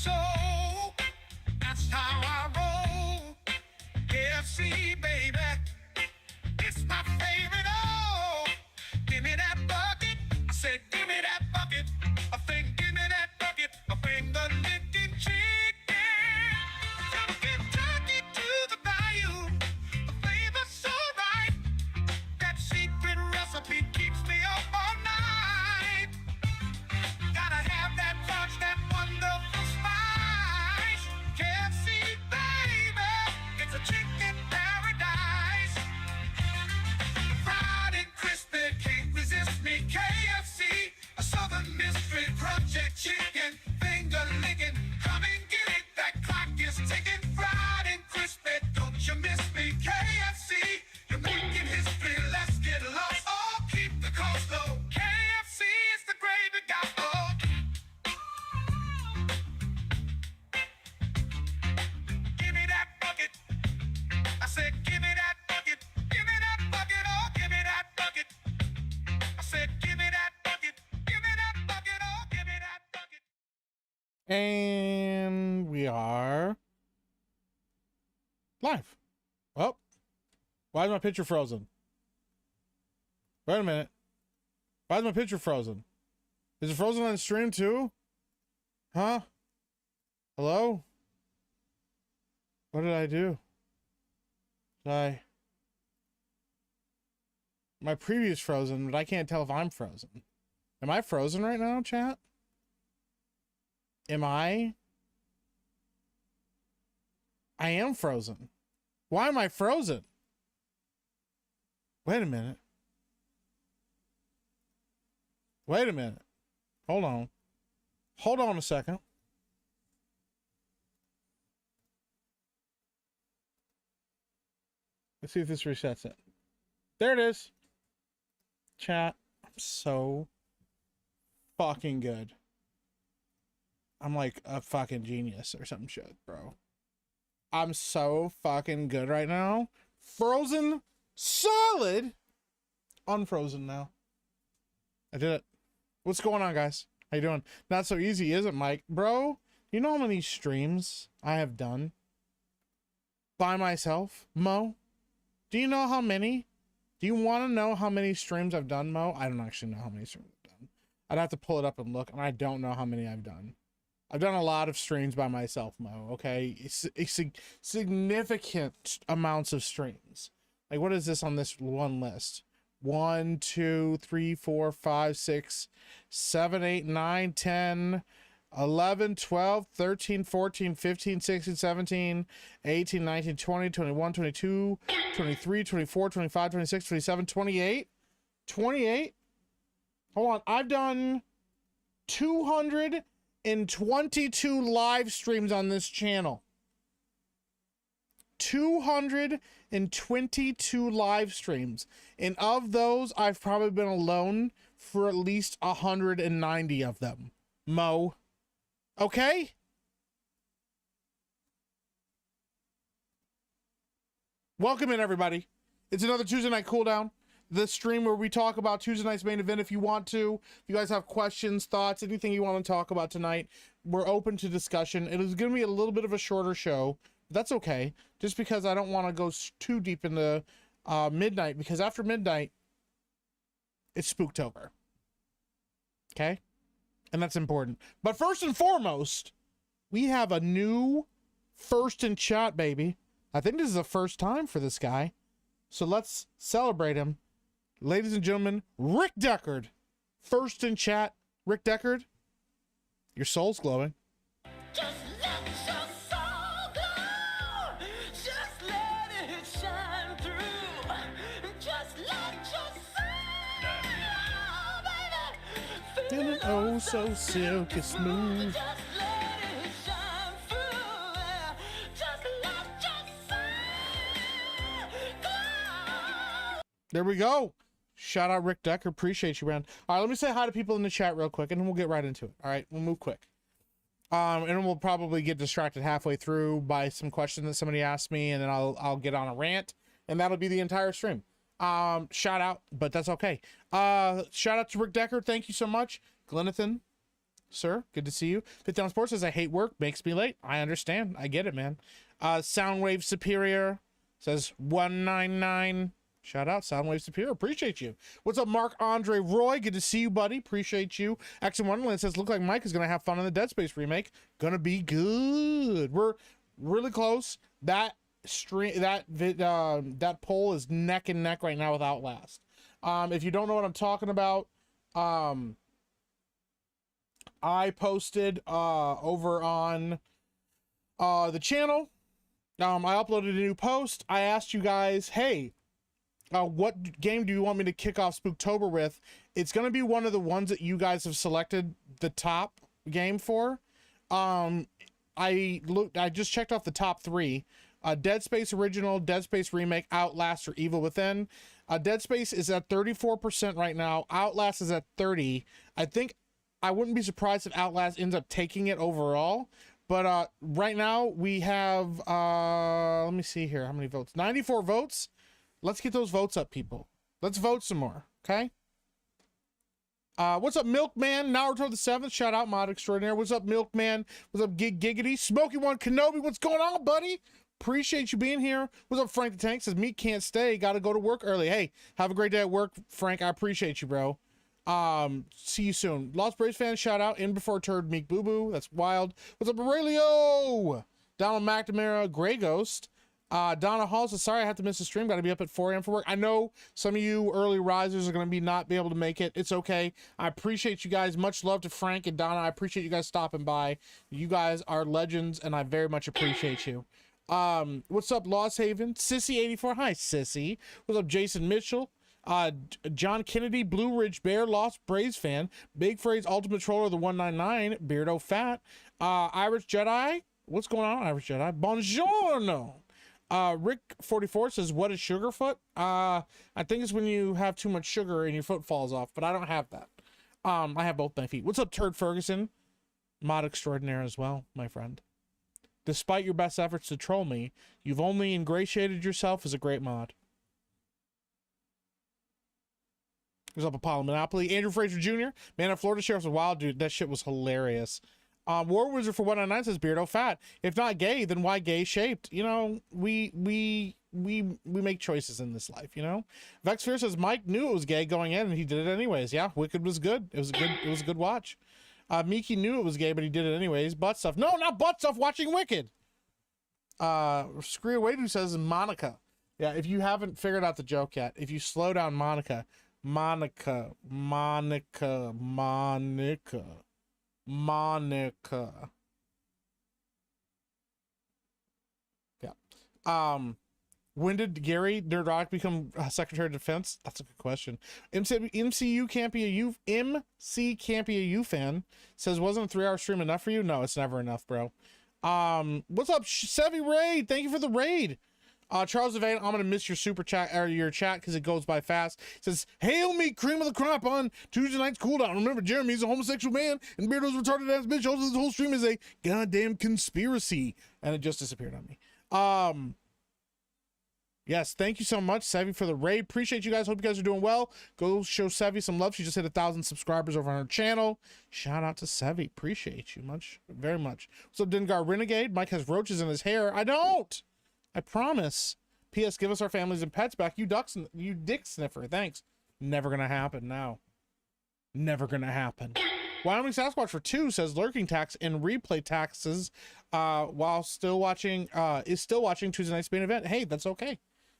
soul. That's how I roll. KFC, baby. It's my favorite. Oh, give me that bucket. I said, give me that bucket. I think, give me that bucket. I think the licking chicken. From Kentucky to the bayou. The flavor's so right. That secret recipe keeps me up all night. Gotta have that touch, that wonderful spice. KFC, baby. It's a chicken paradise. Fried and crispy, can't resist me. KFC, a southern mystery project chicken. Finger licking, come and get it. That clock is ticking. Fried and crispy, don't you miss me. KFC, you're making history. Let's get lost. Oh, keep the coast low. KFC is the gravy gobble. Give me that bucket. I said, give me that bucket. Give me that bucket. Oh, give me that bucket. I said, give me that bucket. Give me that bucket. Oh, give me that bucket. And we are live. Oh, why is my picture frozen? Wait a minute. Why is my picture frozen? Is it frozen on the stream too? Huh? Hello? What did I do? My preview's frozen, but I can't tell if I'm frozen. Am I frozen right now, chat? Am I? I am frozen. Why am I frozen? Wait a minute. Wait a minute. Hold on. Hold on a second. Let's see if this resets it. There it is. Chat. I'm so fucking good. I'm like a fucking genius or some shit, bro. I'm so fucking good right now. Frozen, solid, unfrozen now. I did it. What's going on, guys? How you doing? Not so easy, is it, Mike? Bro, you know how many streams I have done by myself, Mo? Do you know how many? Do you want to know how many streams I've done, Mo? I don't actually know how many streams I've done. I'd have to pull it up and look, and I don't know how many I've done. I've done a lot of streams by myself, Mo, okay? It's significant amounts of streams. Like, what is this on this one list? 1, 2, 3, 4, 5, 6, 7, 8, 9, 10, 11, 12, 13, 14, 15, 16, 17, 18, 19, 20, 21, 22, 23, 24, 25, 26, 27, 28. 28. Hold on. I've done 222 live streams on this channel. 222 live streams. And of those, I've probably been alone for at least 190 of them. Mo. Okay? Welcome in, everybody. It's another Tuesday Night Cooldown. The stream where we talk about Tuesday night's main event if you want to. If you guys have questions, thoughts, anything you want to talk about tonight, we're open to discussion. It is going to be a little bit of a shorter show. That's okay. Just because I don't want to go too deep into midnight, because after midnight, it's Spooktober. Okay? And that's important. But first and foremost, we have a new first in chat, baby. I think this is the first time for this guy. So let's celebrate him. Ladies and gentlemen, Rick Deckard. First in chat, Rick Deckard. Your soul's glowing. Just let your soul glow. Just let it shine through. Just let your soul, baby, Feeling oh so silky smooth. Just let it shine through. Just let your soul glow. There we go. Shout out Rick Decker. Appreciate you, man. All right, let me say hi to people in the chat real quick, and then we'll get right into it. All right, we'll move quick. And then we'll probably get distracted halfway through by some question that somebody asked me, and then I'll get on a rant, and that'll be the entire stream. Shout out, but that's okay. Shout out to Rick Decker. Thank you so much. Glenathan, sir. Good to see you. Fit Down Sports says, I hate work, makes me late. I understand. I get it, man. Soundwave Superior says 199. Shout out, Soundwave Superior. Appreciate you. What's up, Mark Andre Roy? Good to see you, buddy. Appreciate you. Action Wonderland says, look like Mike is going to have fun on the Dead Space remake. Gonna be good. We're really close. That poll is neck and neck right now with Outlast. If you don't know what I'm talking about, I posted over on the channel. I uploaded a new post. I asked you guys, hey, what game do you want me to kick off Spooktober with? It's going to be one of the ones that you guys have selected the top game for. I just checked off the top 3. Dead Space Original, Dead Space Remake, Outlast, or Evil Within. Dead Space is at 34% right now. Outlast is at 30%. I think I wouldn't be surprised if Outlast ends up taking it overall. But right now we have, let me see here. How many votes? 94 votes. Let's get those votes up, people. Let's vote some more, okay? What's up, Milkman? Naruto the 7th. Shout out, Mod Extraordinaire. What's up, Milkman? What's up, Giggity? Smokey One Kenobi. What's going on, buddy? Appreciate you being here. What's up, Frank the Tank? Says, Meat can't stay. Got to go to work early. Hey, have a great day at work, Frank. I appreciate you, bro. See you soon. Lost Braves fans, shout out. In before turd, Meek Boo Boo. That's wild. What's up, Aurelio? Donald McNamara, Gray Ghost. Donna Hall says, sorry I have to miss the stream. Got to be up at 4 a.m. for work. I know some of you early risers are going to not be able to make it. It's okay. I appreciate you guys. Much love to Frank and Donna. I appreciate you guys stopping by. You guys are legends, and I very much appreciate you. What's up, Lost Haven? Sissy84. Hi, Sissy. What's up, Jason Mitchell? John Kennedy, Blue Ridge Bear, Lost Braves fan, Big Phrase, Ultimate Troller, the 199, Beardo Fat, Irish Jedi. What's going on, Irish Jedi? Buongiorno. Rick 44 says, what is Sugarfoot? I think it's when you have too much sugar and your foot falls off, but I don't have that. I have both my feet. What's up, Turd Ferguson? Mod Extraordinaire as well, my friend. Despite your best efforts to troll me, you've only ingratiated yourself as a great mod. What's up, Apollo Monopoly? Andrew Fraser Jr. Man, Florida Sheriff's a wild dude. That shit was hilarious. War Wizard for 199 says, Beardo Fat. If not gay, then why gay shaped? You know, we make choices in this life, you know? Vex Fear says, Mike knew it was gay going in and he did it anyways. Yeah, Wicked was good. It was a good watch. Miki knew it was gay, but he did it anyways. Butt stuff. No, not butt stuff, watching Wicked. Screw Away who says Monica. Yeah, if you haven't figured out the joke yet, if you slow down Monica. Yeah. When did Gary Nerdoc become Secretary of Defense? That's a good question. MC can't be a U fan. Says, wasn't a 3-hour stream enough for you? No, it's never enough, bro. What's up, Sevy Raid? Thank you for the raid. Charles Evane, I'm gonna miss your super chat or your chat because it goes by fast. Says, hail me, cream of the crop on Tuesday night's cooldown. Remember, Jeremy's a homosexual man and Beardo's retarded ass bitch. Also, this whole stream is a goddamn conspiracy, and it just disappeared on me. Yes, thank you so much, Sevy, for the raid. Appreciate you guys. Hope you guys are doing well. Go show Sevy some love. She just hit 1,000 subscribers over on her channel. Shout out to Sevy. Appreciate you very much. What's up, Dengar Renegade? Mike has roaches in his hair. I don't. I promise. P.S. Give us our families and pets back. You dick sniffer. Thanks. Never gonna happen now. Never gonna happen. Wyoming Sasquatch for 2 says lurking tax and replay taxes while still watching Tuesday night's main event. Hey, that's okay.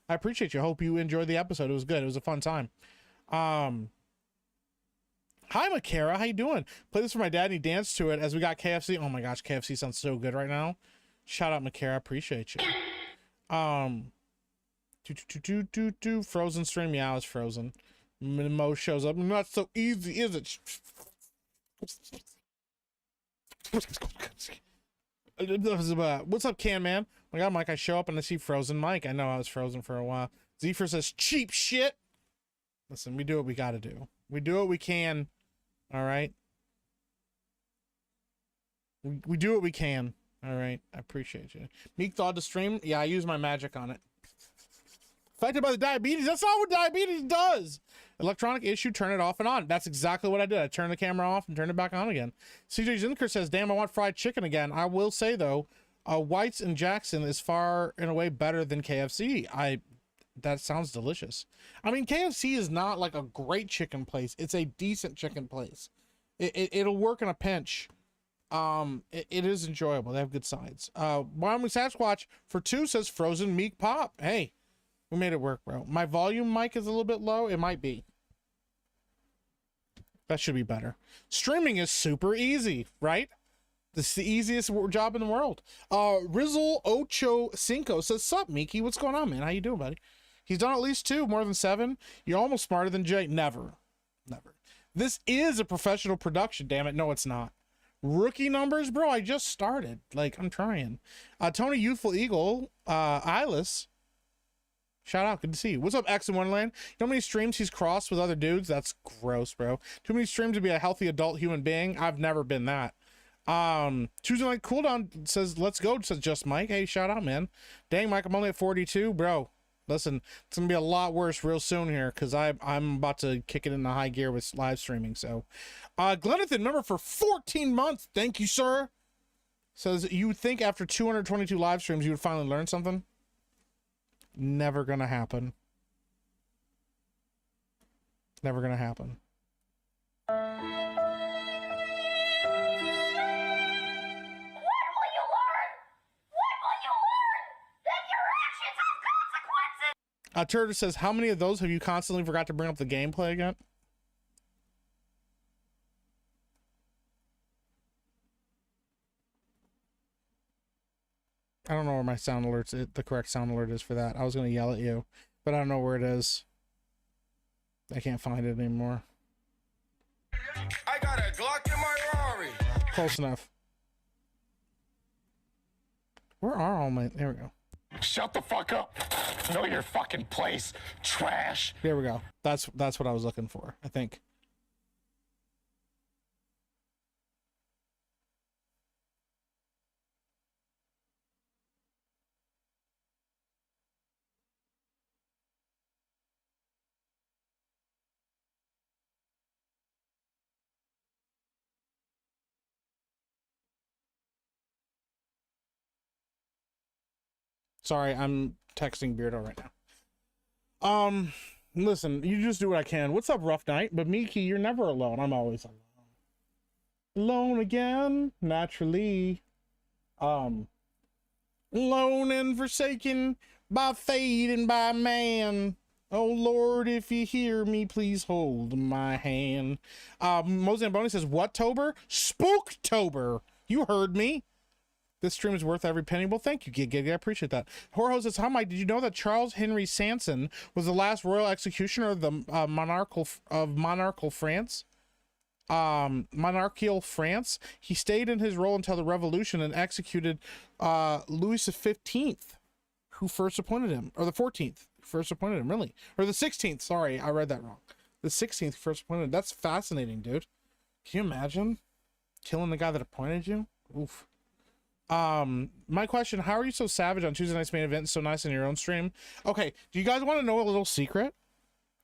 I appreciate you. Hope you enjoyed the episode. It was good. It was a fun time. Hi, Makara. How you doing? Play this for my dad and he danced to it as we got KFC. Oh my gosh, KFC sounds so good right now. Shout out, Makara. Appreciate you. Frozen stream. Yeah, I was frozen. Mo shows up. Not so easy, is it? What's up, Can Man? My God, Mike, I show up and I see frozen Mike. I know I was frozen for a while. Zephyr says, cheap shit. Listen, we do what we gotta do. We do what we can. All right. We do what we can. All right. I appreciate you. Meek thawed the stream. Yeah, I use my magic on it. Affected by the diabetes. That's not what diabetes does. Electronic issue, turn it off and on. That's exactly what I did. I turned the camera off and turned it back on again. CJ Zinker says, damn, I want fried chicken again. I will say, though, White's in Jackson is far and away better than KFC. That sounds delicious. I mean, KFC is not like a great chicken place. It's a decent chicken place. It'll work in a pinch. It is enjoyable. They have good sides. Wyoming Sasquatch for 2 says frozen meat pop. Hey, we made it work, bro. My volume mic is a little bit low. It might be. That should be better. Streaming is super easy, right? This is the easiest job in the world. Rizzle Ocho Cinco says, sup, Miki? What's going on, man? How you doing, buddy? He's done at least 2, more than 7. You're almost smarter than Jay. Never. Never. This is a professional production, damn it. No, it's not. Rookie numbers, bro. I just started. Like, I'm trying. Tony Youthful Eagle, Eyeless. Shout out. Good to see you. What's up, X in Wonderland? You know how many streams he's crossed with other dudes? That's gross, bro. Too many streams to be a healthy adult human being. I've never been that. Tuesday Night Cooldown says, let's go, says Just Mike. Hey, shout out, man. Dang, Mike, I'm only at 42. Bro, listen, it's gonna be a lot worse real soon here because I'm about to kick it into high gear with live streaming. So Glenathan, member for 14 months. Thank you, sir. Says, you would think after 222 live streams you would finally learn something? Never gonna happen. Never gonna happen. Turtle says, how many of those have you constantly forgot to bring up the gameplay again? I don't know where my sound alerts, the correct sound alert is for that. I was going to yell at you, but I don't know where it is. I can't find it anymore. I got a Glock in my Rari. Close enough. Where are all my, there we go. Shut the fuck up. Know your fucking place, trash. There we go. That's what I was looking for, I think. Sorry, I'm texting Beardo right now. Listen, you just do what I can. What's up, Rough Night? But Miki, you're never alone. I'm always alone. Alone again, naturally. Alone and forsaken by fate and by man. Oh Lord, if you hear me, please hold my hand. Mozamboni says, what Tober? Spooktober. You heard me. This stream is worth every penny. Well, thank you, Gig. I appreciate that. Horho says, how Mike, did you know that Charles Henry Sanson was the last royal executioner of the monarchical France? Monarchical France. He stayed in his role until the revolution and executed Louis XV, who first appointed him, or the 14th, first appointed him, really, or the 16th. Sorry, I read that wrong. The 16th first appointed him. That's fascinating, dude. Can you imagine killing the guy that appointed you? Oof. My question, how are you so savage on Tuesday Night's Main Event and so nice in your own stream? Okay, do you guys want to know a little secret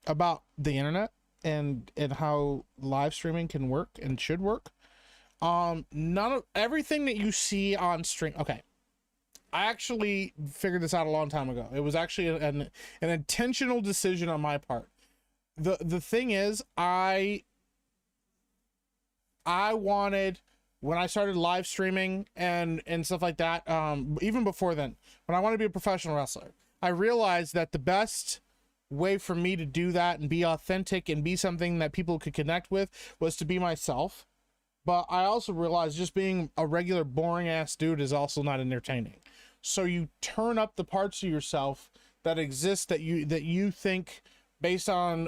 about the internet and how live streaming can work and should work? None of everything that you see on stream. Okay, I actually figured this out a long time ago. It was actually an intentional decision on my part. The thing is, I wanted, when I started live streaming and stuff like that, even before then, when I wanted to be a professional wrestler, I realized that the best way for me to do that and be authentic and be something that people could connect with was to be myself. But I also realized just being a regular boring ass dude is also not entertaining. So you turn up the parts of yourself that exist that you think based on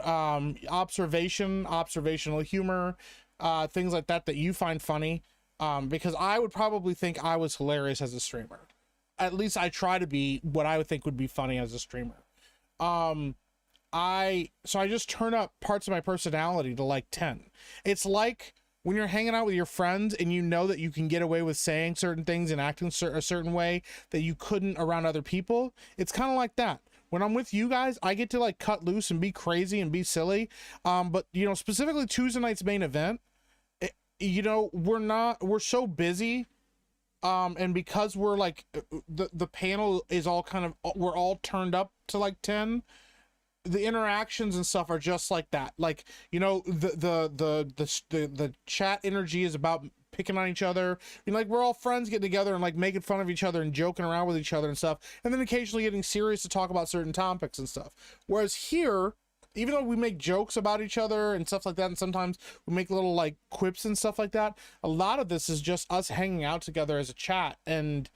observational humor, things like that you find funny. Because I would probably think I was hilarious as a streamer. At least I try to be what I would think would be funny as a streamer. So I just turn up parts of my personality to like 10. It's like when you're hanging out with your friends and you know that you can get away with saying certain things and acting a certain way that you couldn't around other people. It's kind of like that. when I'm with you guys, I get to like cut loose and be crazy and be silly. But you know, specifically Tuesday night's main event, you know, we're so busy. And because we're like, the panel is all kind of, we're all turned up to like 10. The interactions and stuff are just like that. Like, you know, the chat energy is about picking on each other. You know, like we're all friends getting together and like making fun of each other and joking around with each other and stuff. And then occasionally getting serious to talk about certain topics and stuff. Whereas here, even though we make jokes about each other and stuff like that, and sometimes we make little like quips and stuff like that, a lot of this is just us hanging out together as a chat, and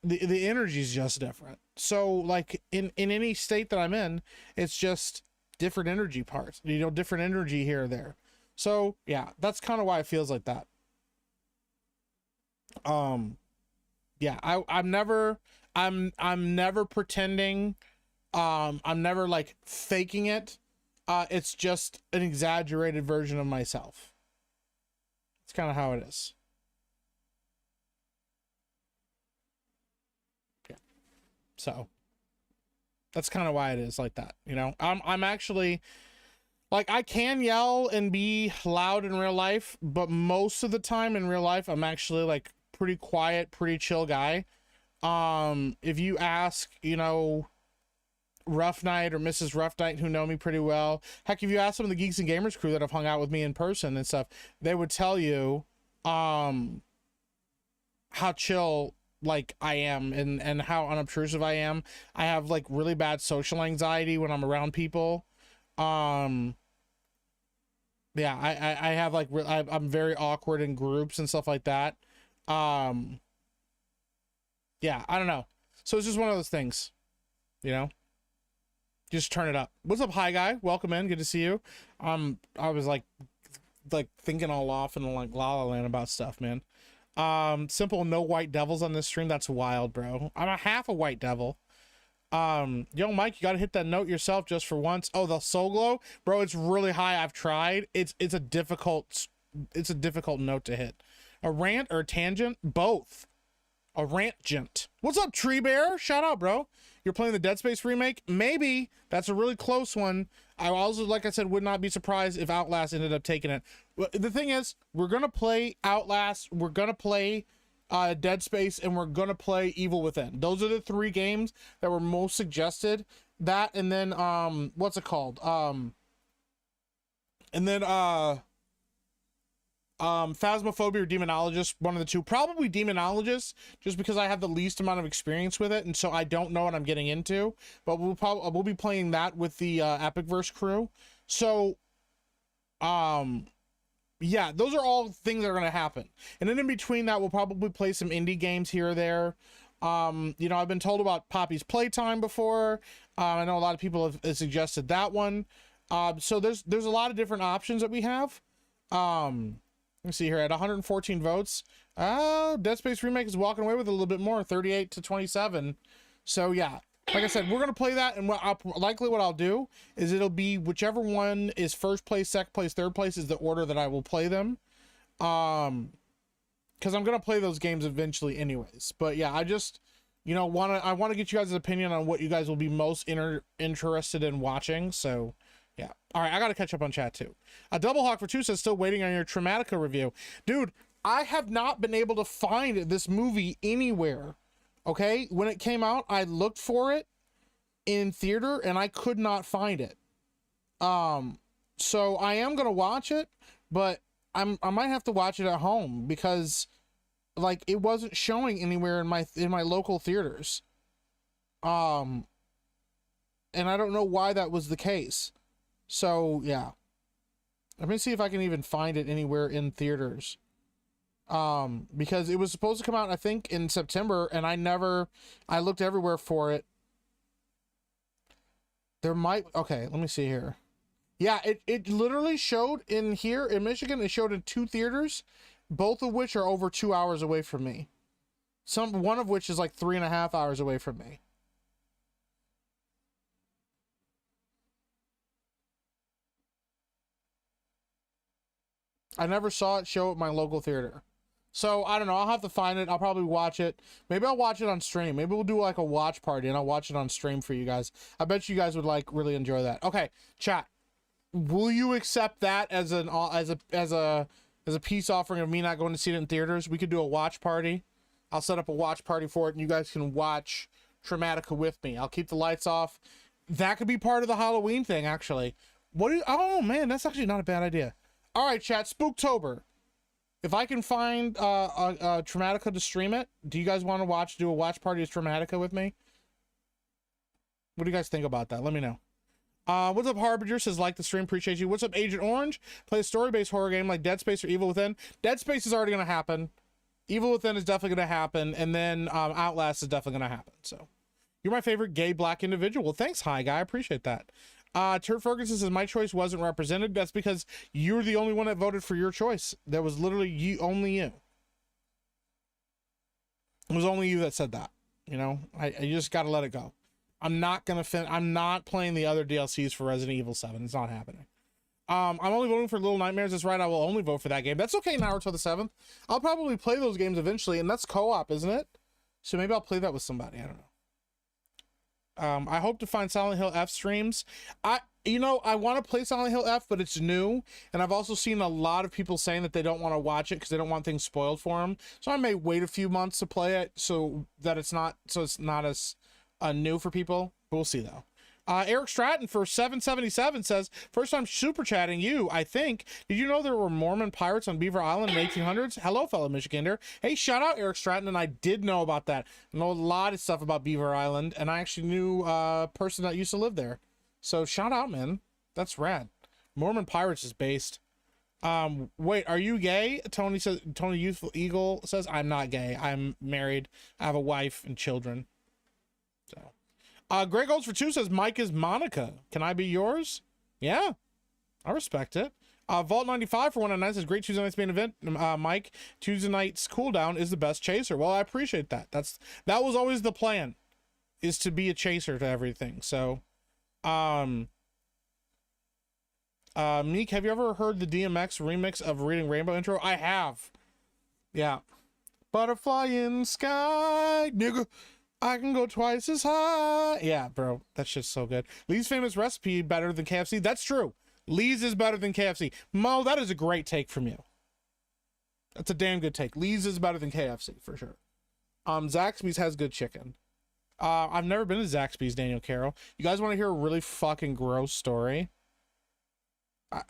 the energy is just different. So like in any state that I'm in, it's just different energy parts, you know, different energy here or there. So yeah, that's kind of why it feels like that. Yeah, I'm never pretending. I'm never like faking it. It's just an exaggerated version of myself. It's kind of how it is. Yeah. So that's kind of why it is like that. You know, I'm actually like, I can yell and be loud in real life, but most of the time in real life, I'm actually like pretty quiet, pretty chill guy. If you ask, you know, Rough Night or Mrs. Rough Night, who know me pretty well, heck, if you ask some of the Geeks and Gamers crew that have hung out with me in person and stuff, they would tell you how chill like I am, and how unobtrusive I am. I have like really bad social anxiety when I'm around people. Yeah, I have like I'm very awkward in groups and stuff like that. Yeah, I don't know, so it's just one of those things, you know. Just turn it up. What's up, hi guy? Welcome in. Good to see you. I was like thinking all off in like La La Land about stuff, man. Simple, no white devils on this stream. That's wild, bro. I'm a half a white devil. Yo, Mike, you gotta hit that note yourself just for once. Oh, the soul glow, bro. It's really high. I've tried. It's a difficult note to hit. A rant or a tangent? Both. A rant-gent. What's up, Tree Bear? Shout out, bro. You're playing the Dead Space remake? Maybe. That's a really close one. I also, like I said, would not be surprised if Outlast ended up taking it. The thing is, we're going to play Outlast, we're going to play Dead Space, and we're going to play Evil Within. Those are the 3 games that were most suggested. That, and then, what's it called? And then, Phasmophobia or Demonologist, one of the 2. Probably Demonologist, just because I have the least amount of experience with it, and so I don't know what I'm getting into. But we'll be playing that with the Epicverse crew. So, yeah, those are all things that are going to happen. And then in between that, we'll probably play some indie games here or there. You know, I've been told about Poppy's Playtime before. I know a lot of people have suggested that one. So there's a lot of different options that we have. Let's see here, at 114 votes. Dead Space Remake is walking away with a little bit more, 38 to 27. So yeah, like I said, we're gonna play that, and what I'll do is it'll be whichever one is first place, second place, third place is the order that I will play them. Because I'm gonna play those games eventually, anyways. But yeah, I just, you know, I want to get you guys' opinion on what you guys will be most interested in watching. So. Yeah. All right. I got to catch up on chat too. A Double Hawk for 2 says still waiting on your Traumatica review. Dude, I have not been able to find this movie anywhere. Okay. When it came out, I looked for it in theater and I could not find it. So I am going to watch it, but I might have to watch it at home because like it wasn't showing anywhere in my local theaters. And I don't know why that was the case. So yeah, let me see if I can even find it anywhere in theaters. Because it was supposed to come out, I think, in September, and I looked everywhere for it. There might, okay, let me see here. Yeah, it literally showed in here in Michigan. It showed in 2 theaters, both of which are over 2 hours away from me. One of which is like 3.5 hours away from me. I never saw it show at my local theater. So I don't know. I'll have to find it. I'll probably watch it. Maybe I'll watch it on stream. Maybe we'll do like a watch party and I'll watch it on stream for you guys. I bet you guys would like really enjoy that. Okay, chat. Will you accept that as an as a peace offering of me not going to see it in theaters? We could do a watch party. I'll set up a watch party for it and you guys can watch Traumatica with me. I'll keep the lights off. That could be part of the Halloween thing, actually. Oh man, that's actually not a bad idea. All right, chat. Spooktober. If I can find Traumatica to stream it, do you guys want to do a watch party of Traumatica with me? What do you guys think about that? Let me know. What's up, Harbinger? Says, like the stream, appreciate you. What's up, Agent Orange? Play a story-based horror game like Dead Space or Evil Within. Dead Space is already going to happen. Evil Within is definitely going to happen. And then Outlast is definitely going to happen. So, you're my favorite gay black individual. Well, thanks, hi guy. I appreciate that. Turd Ferguson says, my choice wasn't represented. That's because you're the only one that voted for your choice. That was literally only you. It was only you that said that. You know, you just got to let it go. I'm not playing the other DLCs for Resident Evil 7. It's not happening. I'm only voting for Little Nightmares. That's right. I will only vote for that game. That's okay. Naruto the 7th. I'll probably play those games eventually, and that's co-op, isn't it? So maybe I'll play that with somebody. I don't know. I hope to find Silent Hill F streams. I want to play Silent Hill F, but it's new, and I've also seen a lot of people saying that they don't want to watch it because they don't want things spoiled for them. So I may wait a few months to play it so it's not as new for people. But we'll see though. Eric Stratton for 777 says, first time super chatting you, I think. Did you know there were Mormon pirates on Beaver Island in the 1800s? Hello, fellow Michigander. Hey, shout out Eric Stratton, and I did know about that. I know a lot of stuff about Beaver Island, and I actually knew a person that used to live there. So shout out, man. That's rad. Mormon pirates is based. Wait, are you gay? Tony Youthful Eagle says, I'm not gay. I'm married. I have a wife and children. So. Greg Olds for 2 says, Mike is Monica. Can I be yours? Yeah, I respect it. Vault 95 for 109 says, great Tuesday night's main event. Mike, Tuesday night's cooldown is the best chaser. Well, I appreciate that. That was always the plan, is to be a chaser to everything. So, Meek, have you ever heard the DMX remix of Reading Rainbow intro? I have. Yeah. Butterfly in the sky, nigga. I can go twice as high. Yeah, bro, that shit's so good. Lee's famous recipe better than KFC. That's true. Lee's is better than KFC. Mo, that is a great take from you. That's a damn good take. Lee's is better than KFC for sure. Zaxby's has good chicken. I've never been to Zaxby's, Daniel Carroll. You guys want to hear a really fucking gross story?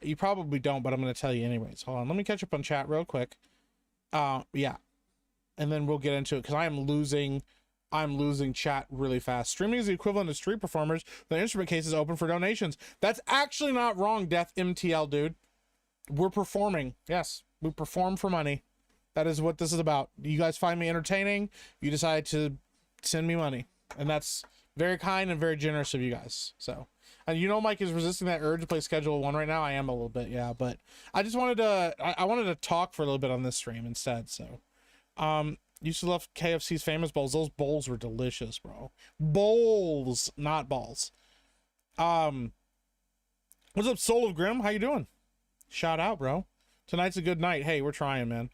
You probably don't, but I'm going to tell you anyways. Hold on. Let me catch up on chat real quick. Yeah. And then we'll get into it because I'm losing chat really fast. Streaming is the equivalent of street performers. The instrument case is open for donations. That's actually not wrong, Death MTL, dude. We're performing. Yes, we perform for money. That is what this is about. You guys find me entertaining. You decide to send me money. And that's very kind and very generous of you guys. So, and you know, Mike is resisting that urge to play Schedule 1 right now. I am a little bit, yeah. But I just wanted to, I wanted to talk for a little bit on this stream instead. So, used to love KFC's famous bowls. Those bowls were delicious, bro. Bowls, not balls. What's up, Soul of Grim? How you doing? Shout out, bro. Tonight's a good night. Hey, we're trying, man.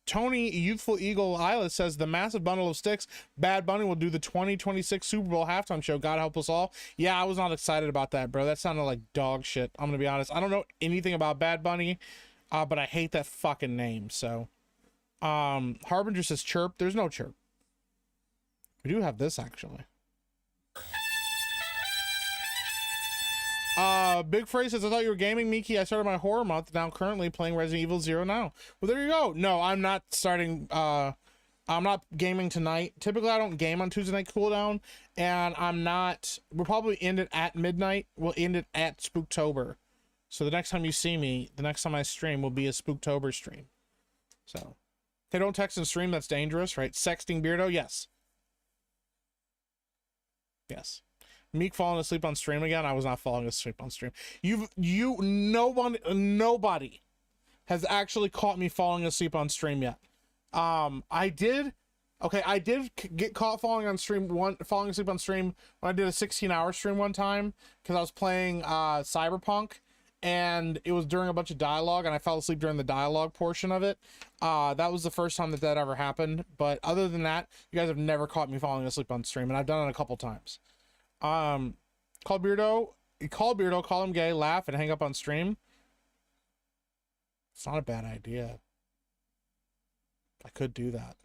Tony Youthful Eagle Isla says, the massive bundle of sticks. Bad Bunny will do the 2026 Super Bowl halftime show. God help us all. Yeah, I was not excited about that, bro. That sounded like dog shit. I'm gonna be honest. I don't know anything about Bad Bunny, but I hate that fucking name. So. Harbinger says chirp. There's no chirp. We do have this actually. Big Phrase says, I thought you were gaming, Miki. I started my horror month. Now currently playing Resident Evil 0 now. Well, there you go. No, I'm not starting. I'm not gaming tonight. Typically I don't game on Tuesday night cooldown, and we'll probably end it at midnight. We'll end it at Spooktober. So the next time you see me, the next time I stream will be a Spooktober stream. So. They don't text and stream, that's dangerous, right? Sexting Beardo, yes. Yes. Meek falling asleep on stream again. I was not falling asleep on stream. Nobody has actually caught me falling asleep on stream yet. I did get caught falling asleep on stream when I did a 16-hour stream one time because I was playing Cyberpunk, and it was during a bunch of dialogue, and I fell asleep during the dialogue portion of it. That was the first time that ever happened. But other than that, you guys have never caught me falling asleep on stream, and I've done it a couple times. Call Beardo, call him gay, laugh, and hang up on stream. It's not a bad idea. I could do that.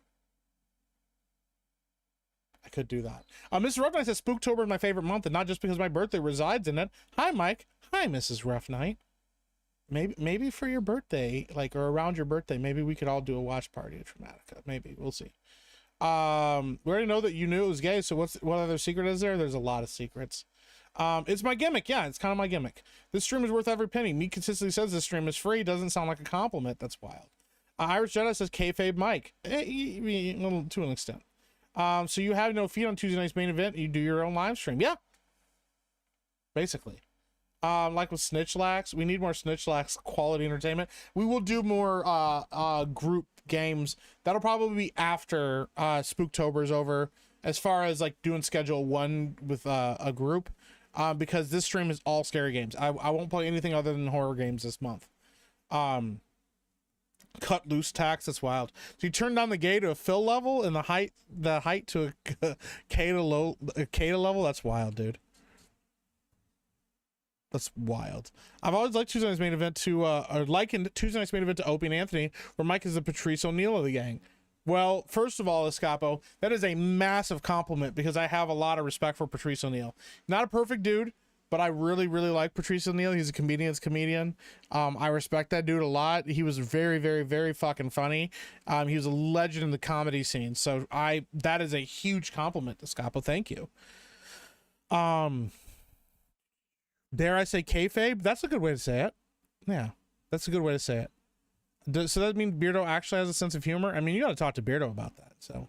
Mr. Rough Knight says Spooktober is my favorite month, and not just because my birthday resides in it. Hi, Mike. Hi, Mrs. Rough Knight. Maybe for your birthday, like, or around your birthday, maybe we could all do a watch party at Dramatica. Maybe. We'll see. We already know that you knew it was gay, so what other secret is there? There's a lot of secrets. It's my gimmick. Yeah, it's kind of my gimmick. This stream is worth every penny. Me consistently says this stream is free. Doesn't sound like a compliment. That's wild. Irish Jedi says kayfabe Mike. A little to an extent. So you have no feed on Tuesday night's main event. You do your own live stream. Yeah. Basically. Like with Snitchlax, we need more Snitchlax quality entertainment. We will do more group games. That'll probably be after Spooktober is over, as far as like doing schedule 1 with a group, because this stream is all scary games. I won't play anything other than horror games this month. Cut loose tax, that's wild. So you turn down the gay to a fill level and the height to a K to level. That's wild, dude. That's wild. I've always liked Tuesday night's main event to likened Tuesday night's main event to Opie and Anthony, where Mike is the Patrice O'Neal of the gang. Well, first of all, Escapo, that is a massive compliment, because I have a lot of respect for Patrice O'Neal. Not a perfect dude, but I really, really like Patrice O'Neal. He's a comedian's comedian. I respect that dude a lot. He was very, very, very fucking funny. He was a legend in the comedy scene. So that is a huge compliment to Scapo. Thank you. Dare I say kayfabe? That's a good way to say it. Yeah, that's a good way to say it. So that means Beardo actually has a sense of humor? I mean, you got to talk to Beardo about that. So,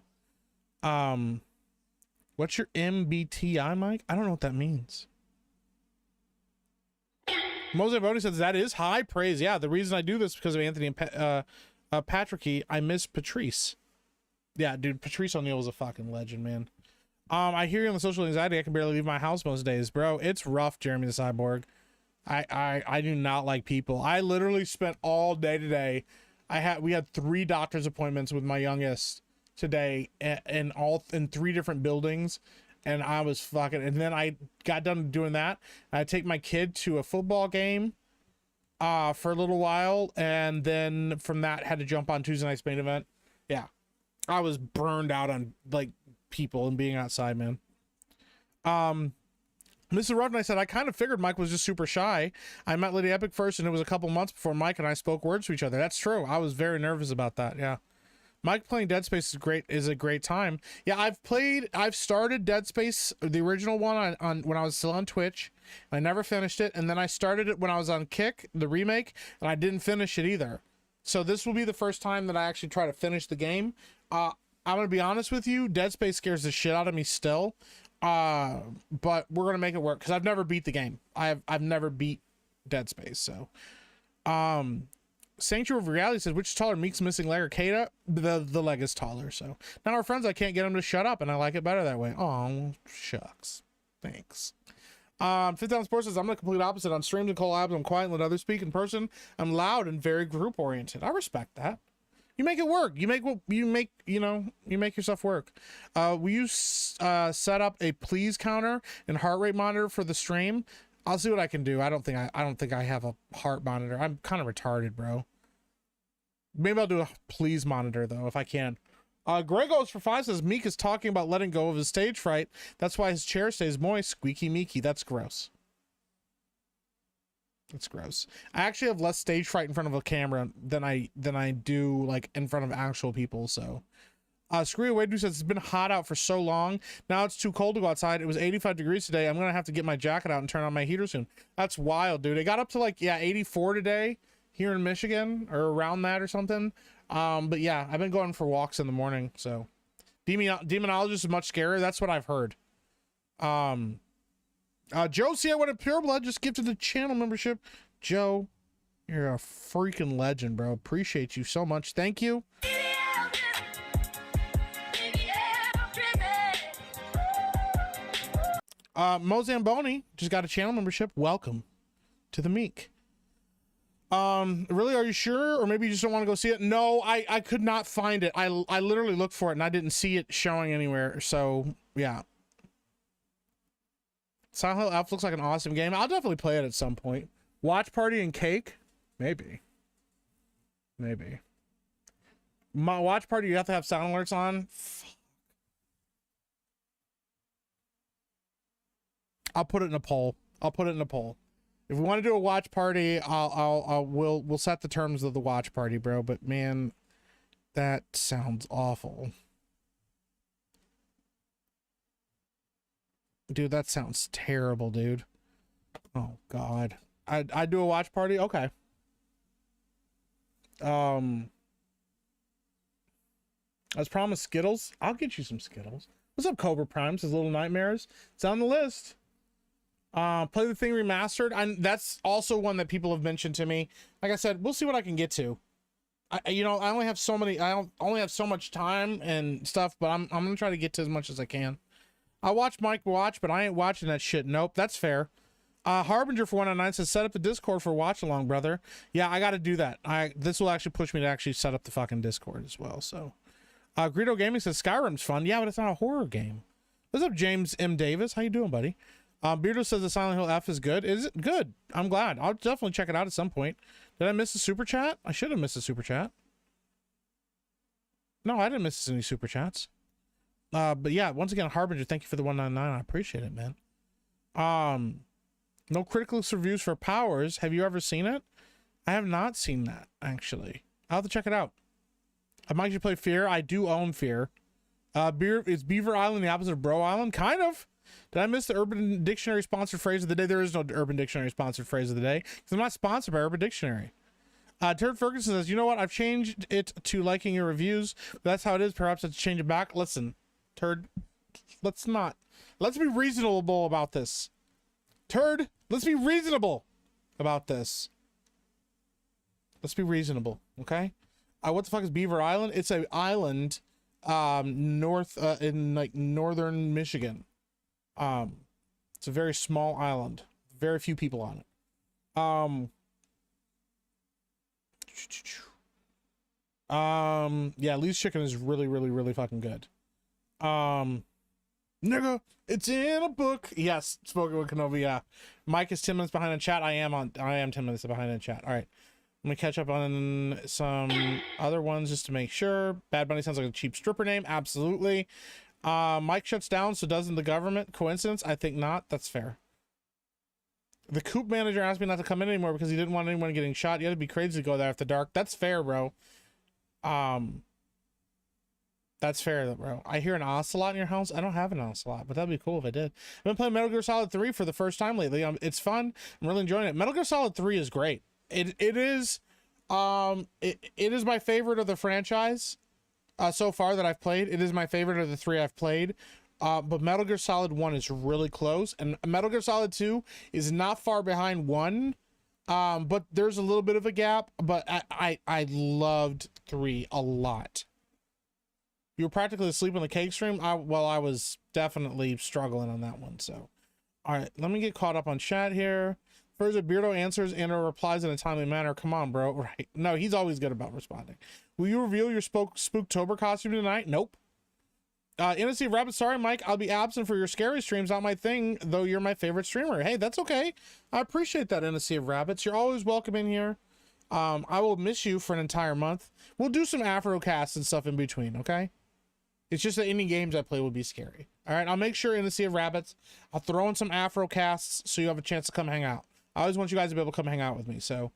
what's your MBTI, Mike? I don't know what that means. Mose Bodie says that is high praise. Yeah, the reason I do this is because of Anthony and Patricky. I miss Patrice. Yeah, dude, Patrice O'Neal was a fucking legend, man. I hear you on the social anxiety. I can barely leave my house most days, bro. It's rough, Jeremy the Cyborg. I do not like people. I literally spent all day today. We had 3 doctor's appointments with my youngest today, in 3 different buildings. And I was fucking, and then I got done doing that. I take my kid to a football game for a little while, and then from that had to jump on Tuesday night's main event. Yeah, I was burned out on like people and being outside, man. Mr. Rudd and I said, I kind of figured Mike was just super shy. I met Lady Epic first, and it was a couple months before Mike and I spoke words to each other. That's true. I was very nervous about that. Yeah. Mike playing Dead Space is a great time. Yeah, I've started Dead Space, the original one, on when I was still on Twitch. I never finished it, and then I started it when I was on Kick, the remake, and I didn't finish it either. So this will be the first time that I actually try to finish the game. I'm gonna be honest with you, Dead Space scares the shit out of me still. But we're gonna make it work, because I've never beat the game. I've never beat Dead Space, so Sanctuary of Reality says, which is taller, Meek's missing leg or Kata? The leg is taller. So now our friends, I can't get them to shut up, and I like it better that way. Oh, shucks. Thanks. Fifth Down Sports says, I'm the complete opposite. On streams and collabs, I'm quiet and let others speak. In person, I'm loud and very group oriented. I respect that. You make it work. You make yourself work. Will you set up a please counter and heart rate monitor for the stream? I'll see what I can do. I don't think I have a heart monitor. I'm kind of retarded, bro. Maybe I'll do a please monitor though, if I can. Gregos for 5 says, Meek is talking about letting go of his stage fright. That's why his chair stays moist. Squeaky Meeky. That's gross. That's gross. I actually have less stage fright in front of a camera than I do like in front of actual people. So Screw Away Dude says, it's been hot out for so long. Now it's too cold to go outside. It was 85 degrees today. I'm going to have to get my jacket out and turn on my heater soon. That's wild, dude. It got up to like, 84 today here in Michigan, or around that or something. But yeah, I've been going for walks in the morning. So Demonologist is much scarier. That's what I've heard. Joe C. I wanted Pure Blood just gifted the channel membership. Joe, you're a freaking legend, bro. Appreciate you so much. Thank you. Mozamboni just got a channel membership. Welcome to the Meek. Really, are you sure? Or maybe you just don't want to go see it? No, I could not find it. I literally looked for it and I didn't see it showing anywhere. So yeah. Silent Hill F looks like an awesome game. I'll definitely play it at some point. Watch Party and Cake? Maybe. Maybe. My watch party, you have to have sound alerts on. I'll put it in a poll. I'll put it in a poll. If we want to do a watch party, we'll set the terms of the watch party, bro. But man, that sounds awful. Dude, that sounds terrible, dude. Oh God. I do a watch party? Okay. As promised, Skittles. I'll get you some Skittles. What's up, Cobra Prime? Says Little Nightmares. It's on the list. Play the Thing remastered. That's also one that people have mentioned to me. Like I said, we'll see what I can get to. I only have so many. I only have so much time and stuff. But I'm gonna try to get to as much as I can. I watch Mike watch, but I ain't watching that shit. Nope, that's fair. Harbinger for 109 says set up the Discord for watch along, brother. Yeah, I got to do that. This will actually push me to actually set up the fucking Discord as well. So, Greedo Gaming says Skyrim's fun. Yeah, but it's not a horror game. What's up, James M. Davis? How you doing, buddy? Beardo says the Silent Hill F is good. Is it good? I'm glad. I'll definitely check it out at some point. Did I miss a super chat? I should have missed a super chat. No, I didn't miss any super chats. But yeah, once again, Harbinger, thank you for the 199. I appreciate it, man. No critical reviews for Powers. Have you ever seen it? I have not seen that, actually. I'll have to check it out. I might actually play Fear. I do own Fear. Is Beaver Island the opposite of Bro Island? Kind of. Did I miss the Urban Dictionary sponsored phrase of the day? There is no Urban Dictionary sponsored phrase of the day because I'm not sponsored by Urban Dictionary. Turd Ferguson says, you know what? I've changed it to liking your reviews. That's how it is. Perhaps I have to change it back. Listen, Turd, let's be reasonable about this. Turd, let's be reasonable about this. Let's be reasonable, okay? What the fuck is Beaver Island? It's an island north in like northern Michigan. It's a very small island. Very few people on it. Yeah, Lee's chicken is really, really, really fucking good. Nigga, it's in a book. Yes, spoken with Kenobi. Yeah, Mike is 10 minutes behind in chat. I am 10 minutes behind in chat. All right, let me catch up on some other ones just to make sure. Bad Bunny sounds like a cheap stripper name. Absolutely. Mike shuts down, so doesn't the government? Coincidence? I think not. That's fair. The coop manager asked me not to come in anymore because he didn't want anyone getting shot. You had to be crazy to go there after dark. That's fair, bro. That's fair, bro. I hear an ocelot in your house. I don't have an ocelot, but that'd be cool if I did. I've been playing Metal Gear Solid 3 for the first time lately. It's fun. I'm really enjoying it. Metal Gear Solid 3 is great. It is my favorite of the franchise so far that I've played. It is my favorite of the 3 I've played. But Metal Gear Solid 1 is really close, and Metal Gear Solid 2 is not far behind 1. But there's a little bit of a gap, but I loved 3 a lot. You were practically asleep on the cake stream. I was definitely struggling on that one. So, all right, let me get caught up on chat here. First, Beardo answers and or replies in a timely manner. Come on, bro. Right? No, he's always good about responding. Will you reveal your Spooktober costume tonight? Nope. Innocent Rabbit, sorry, Mike. I'll be absent for your scary streams. Not my thing, though. You're my favorite streamer. Hey, that's okay. I appreciate that, Innocent of Rabbits. You're always welcome in here. I will miss you for an entire month. We'll do some Afro casts and stuff in between. Okay. It's just that any games I play would be scary. All right, I'll make sure in the Sea of Rabbits, I'll throw in some Afro casts so you have a chance to come hang out. I always want you guys to be able to come hang out with me. So,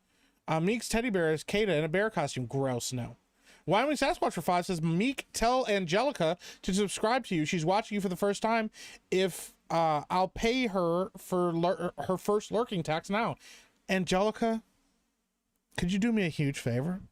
Meek's teddy bear is Kata in a bear costume. Gross, no. Wyoming Sasquatch for 5 says, Meek, tell Angelica to subscribe to you. She's watching you for the first time. If I'll pay her for her first lurking tax now. Angelica, could you do me a huge favor?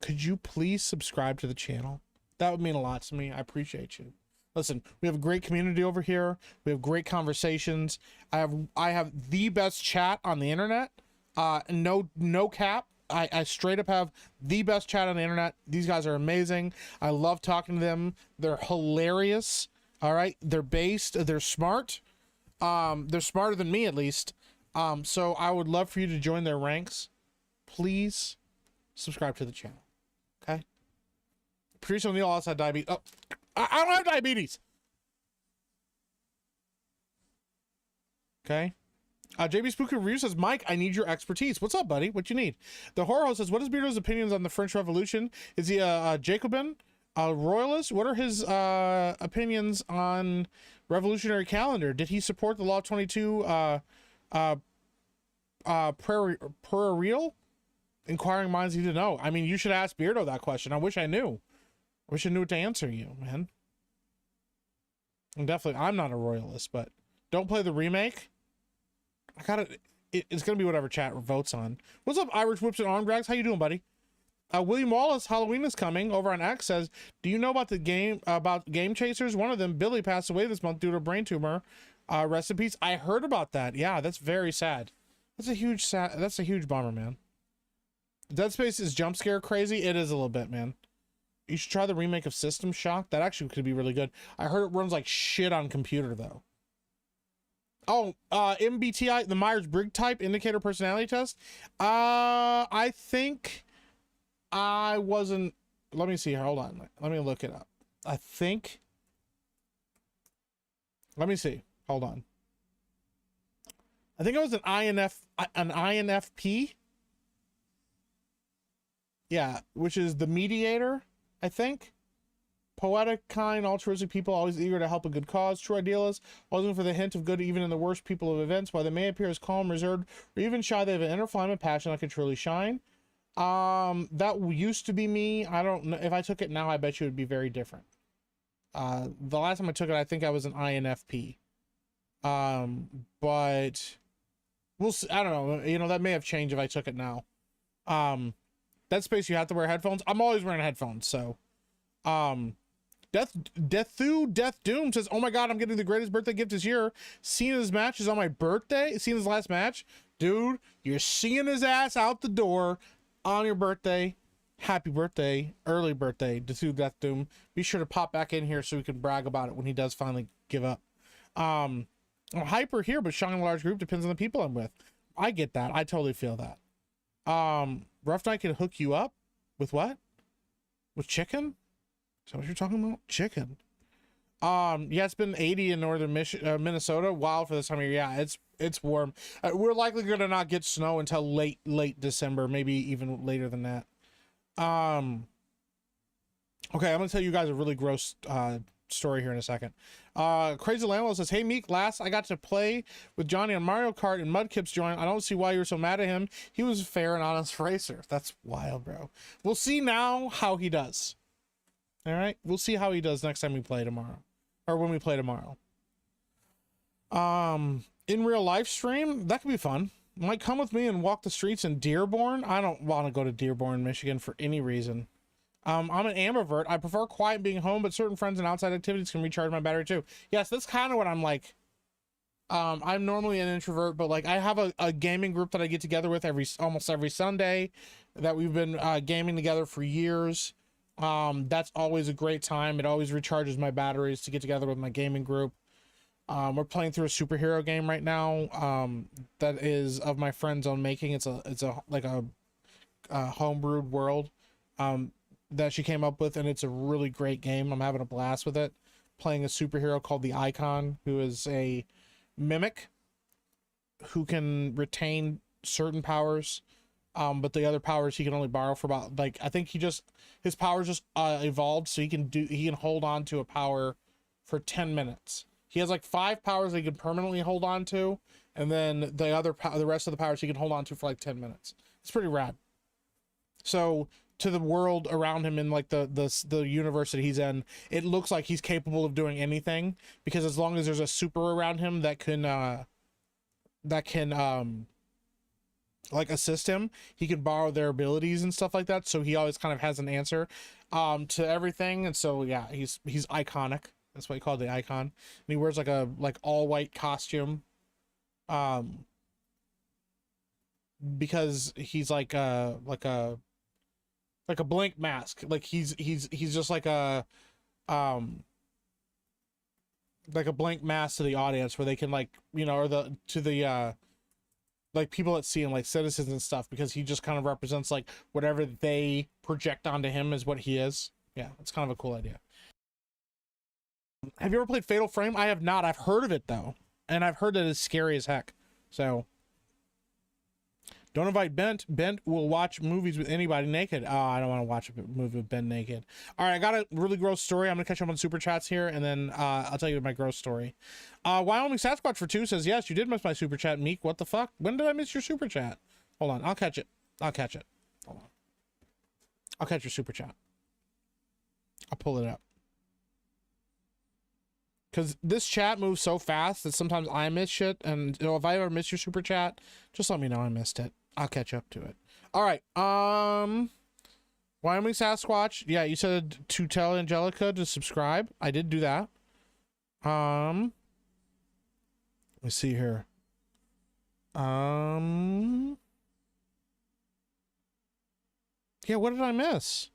Could you please subscribe to the channel? That would mean a lot to me. I appreciate you. Listen, we have a great community over here. We have great conversations. I have the best chat on the internet. No cap. I straight up have the best chat on the internet. These guys are amazing. I love talking to them. They're hilarious. All right. They're based. They're smart. They're smarter than me, at least. So I would love for you to join their ranks. please subscribe to the channel. Okay. Producer O'Neill also had diabetes. Oh, I don't have diabetes. Okay. JB Spooky Review says, Mike, I need your expertise. What's up, buddy? What you need? The Horror Host says, what is Beardo's opinions on the French Revolution? Is he a Jacobin, a royalist? What are his opinions on revolutionary calendar? Did he support the Law of 22 prairial? Inquiring minds need to know. I mean, you should ask Beardo that question. I wish I knew. I wish I knew what to answer you, man. And definitely, I'm not a royalist, but don't play the remake. I gotta, it's gonna be whatever chat votes on. What's up, Irish Whips and Arm Drags? How you doing, buddy? William Wallace, Halloween is coming over on X says, do you know about the game, about Game Chasers? One of them, Billy, passed away this month due to a brain tumor. Rest in peace. I heard about that. Yeah, that's very sad. That's a huge bummer, man. Dead Space is jump scare crazy. It is a little bit, man. You should try the remake of System Shock. That actually could be really good. I heard it runs like shit on computer though. Oh, MBTI, the Myers-Briggs type indicator personality test. I think I wasn't. Let me see here. Hold on. Let me look it up. I think. Let me see. Hold on. I think it was an INFP. Yeah, which is the mediator, I think. Poetic, kind, altruistic people, always eager to help a good cause. True idealists, always looking for the hint of good even in the worst people of events. While they may appear as calm, reserved, or even shy, they have an inner flame of passion that can truly shine. That used to be me. I don't know. If I took it now, I bet you it would be very different. The last time I took it, I think I was an INFP. But we'll see. I don't know. You know, that may have changed if I took it now. Dead Space, you have to wear headphones. I'm always wearing headphones, so. Death Doom says, oh my god, I'm getting the greatest birthday gift this year. Cena's match is on my birthday. Cena's last match. Dude, you're seeing his ass out the door on your birthday. Happy birthday. Early birthday to Death Doom. Be sure to pop back in here so we can brag about it when he does finally give up. I'm hyper here, but showing a large group depends on the people I'm with. I get that. I totally feel that. Rough Night can hook you up with what? With chicken? Is that what you're talking about? Chicken. Yeah, it's been 80 in northern Minnesota. Wild for this time of year. Yeah, it's warm. We're likely gonna not get snow until late December, maybe even later than that. Okay, I'm gonna tell you guys a really gross story here in a second. Crazy Landlord says, hey Meek, last I got to play with Johnny on Mario Kart and Mudkip's joined. I don't see why you were so mad at him. He was a fair and honest racer. That's wild, bro. We'll see now how he does. All right, we'll see how he does next time we play tomorrow, or when we play tomorrow. In real life stream, that could be fun. Might come with me and walk the streets in Dearborn. I don't want to go to Dearborn, Michigan for any reason. I'm an ambivert. I prefer quiet being home, but certain friends and outside activities can recharge my battery too. Yes, that's kind of what I'm like. I'm normally an introvert, but like I have a gaming group that I get together with almost every Sunday that we've been gaming together for years. That's always a great time. It always recharges my batteries to get together with my gaming group. We're playing through a superhero game right now. That is of my friend's own making. It's a homebrewed world, that she came up with, and it's a really great game. I'm having a blast with it. Playing a superhero called the Icon, who is a mimic who can retain certain powers. But the other powers he can only borrow for about, like, I think his powers just evolved so he can hold on to a power for 10 minutes. He has like 5 powers that he can permanently hold on to, and then the rest of the powers he can hold on to for like 10 minutes. It's pretty rad. So to the world around him in like the universe that he's in, it looks like he's capable of doing anything, because as long as there's a super around him that can like assist him, he can borrow their abilities and stuff like that. So he always kind of has an answer to everything. And so yeah, he's iconic. That's why he called the Icon. And he wears like a all white costume, because he's like a blank mask. Like he's just like a blank mask to the audience, where they can, like, you know, or to the like people that see him, like citizens and stuff, because he just kind of represents like whatever they project onto him is what he is. Yeah, it's kind of a cool idea. Have you ever played Fatal Frame? I have not. I've heard of it though, and I've heard that it's scary as heck. So don't invite Bent. Bent will watch movies with anybody naked. Oh, I don't want to watch a movie with Ben naked. All right, I got a really gross story. I'm gonna catch up on super chats here, and then I'll tell you my gross story. Wyoming Sasquatch for 2 says, yes, you did miss my super chat, Meek. What the fuck? When did I miss your super chat? Hold on, I'll catch it. I'll catch it. Hold on. I'll catch your super chat. I'll pull it up. Because this chat moves so fast that sometimes I miss shit, and you know, if I ever miss your super chat, just let me know I missed it. I'll catch up to it. All right. Wyoming Sasquatch. Yeah, you said to tell Angelica to subscribe. I did do that. Let's see here. Yeah, what did I miss?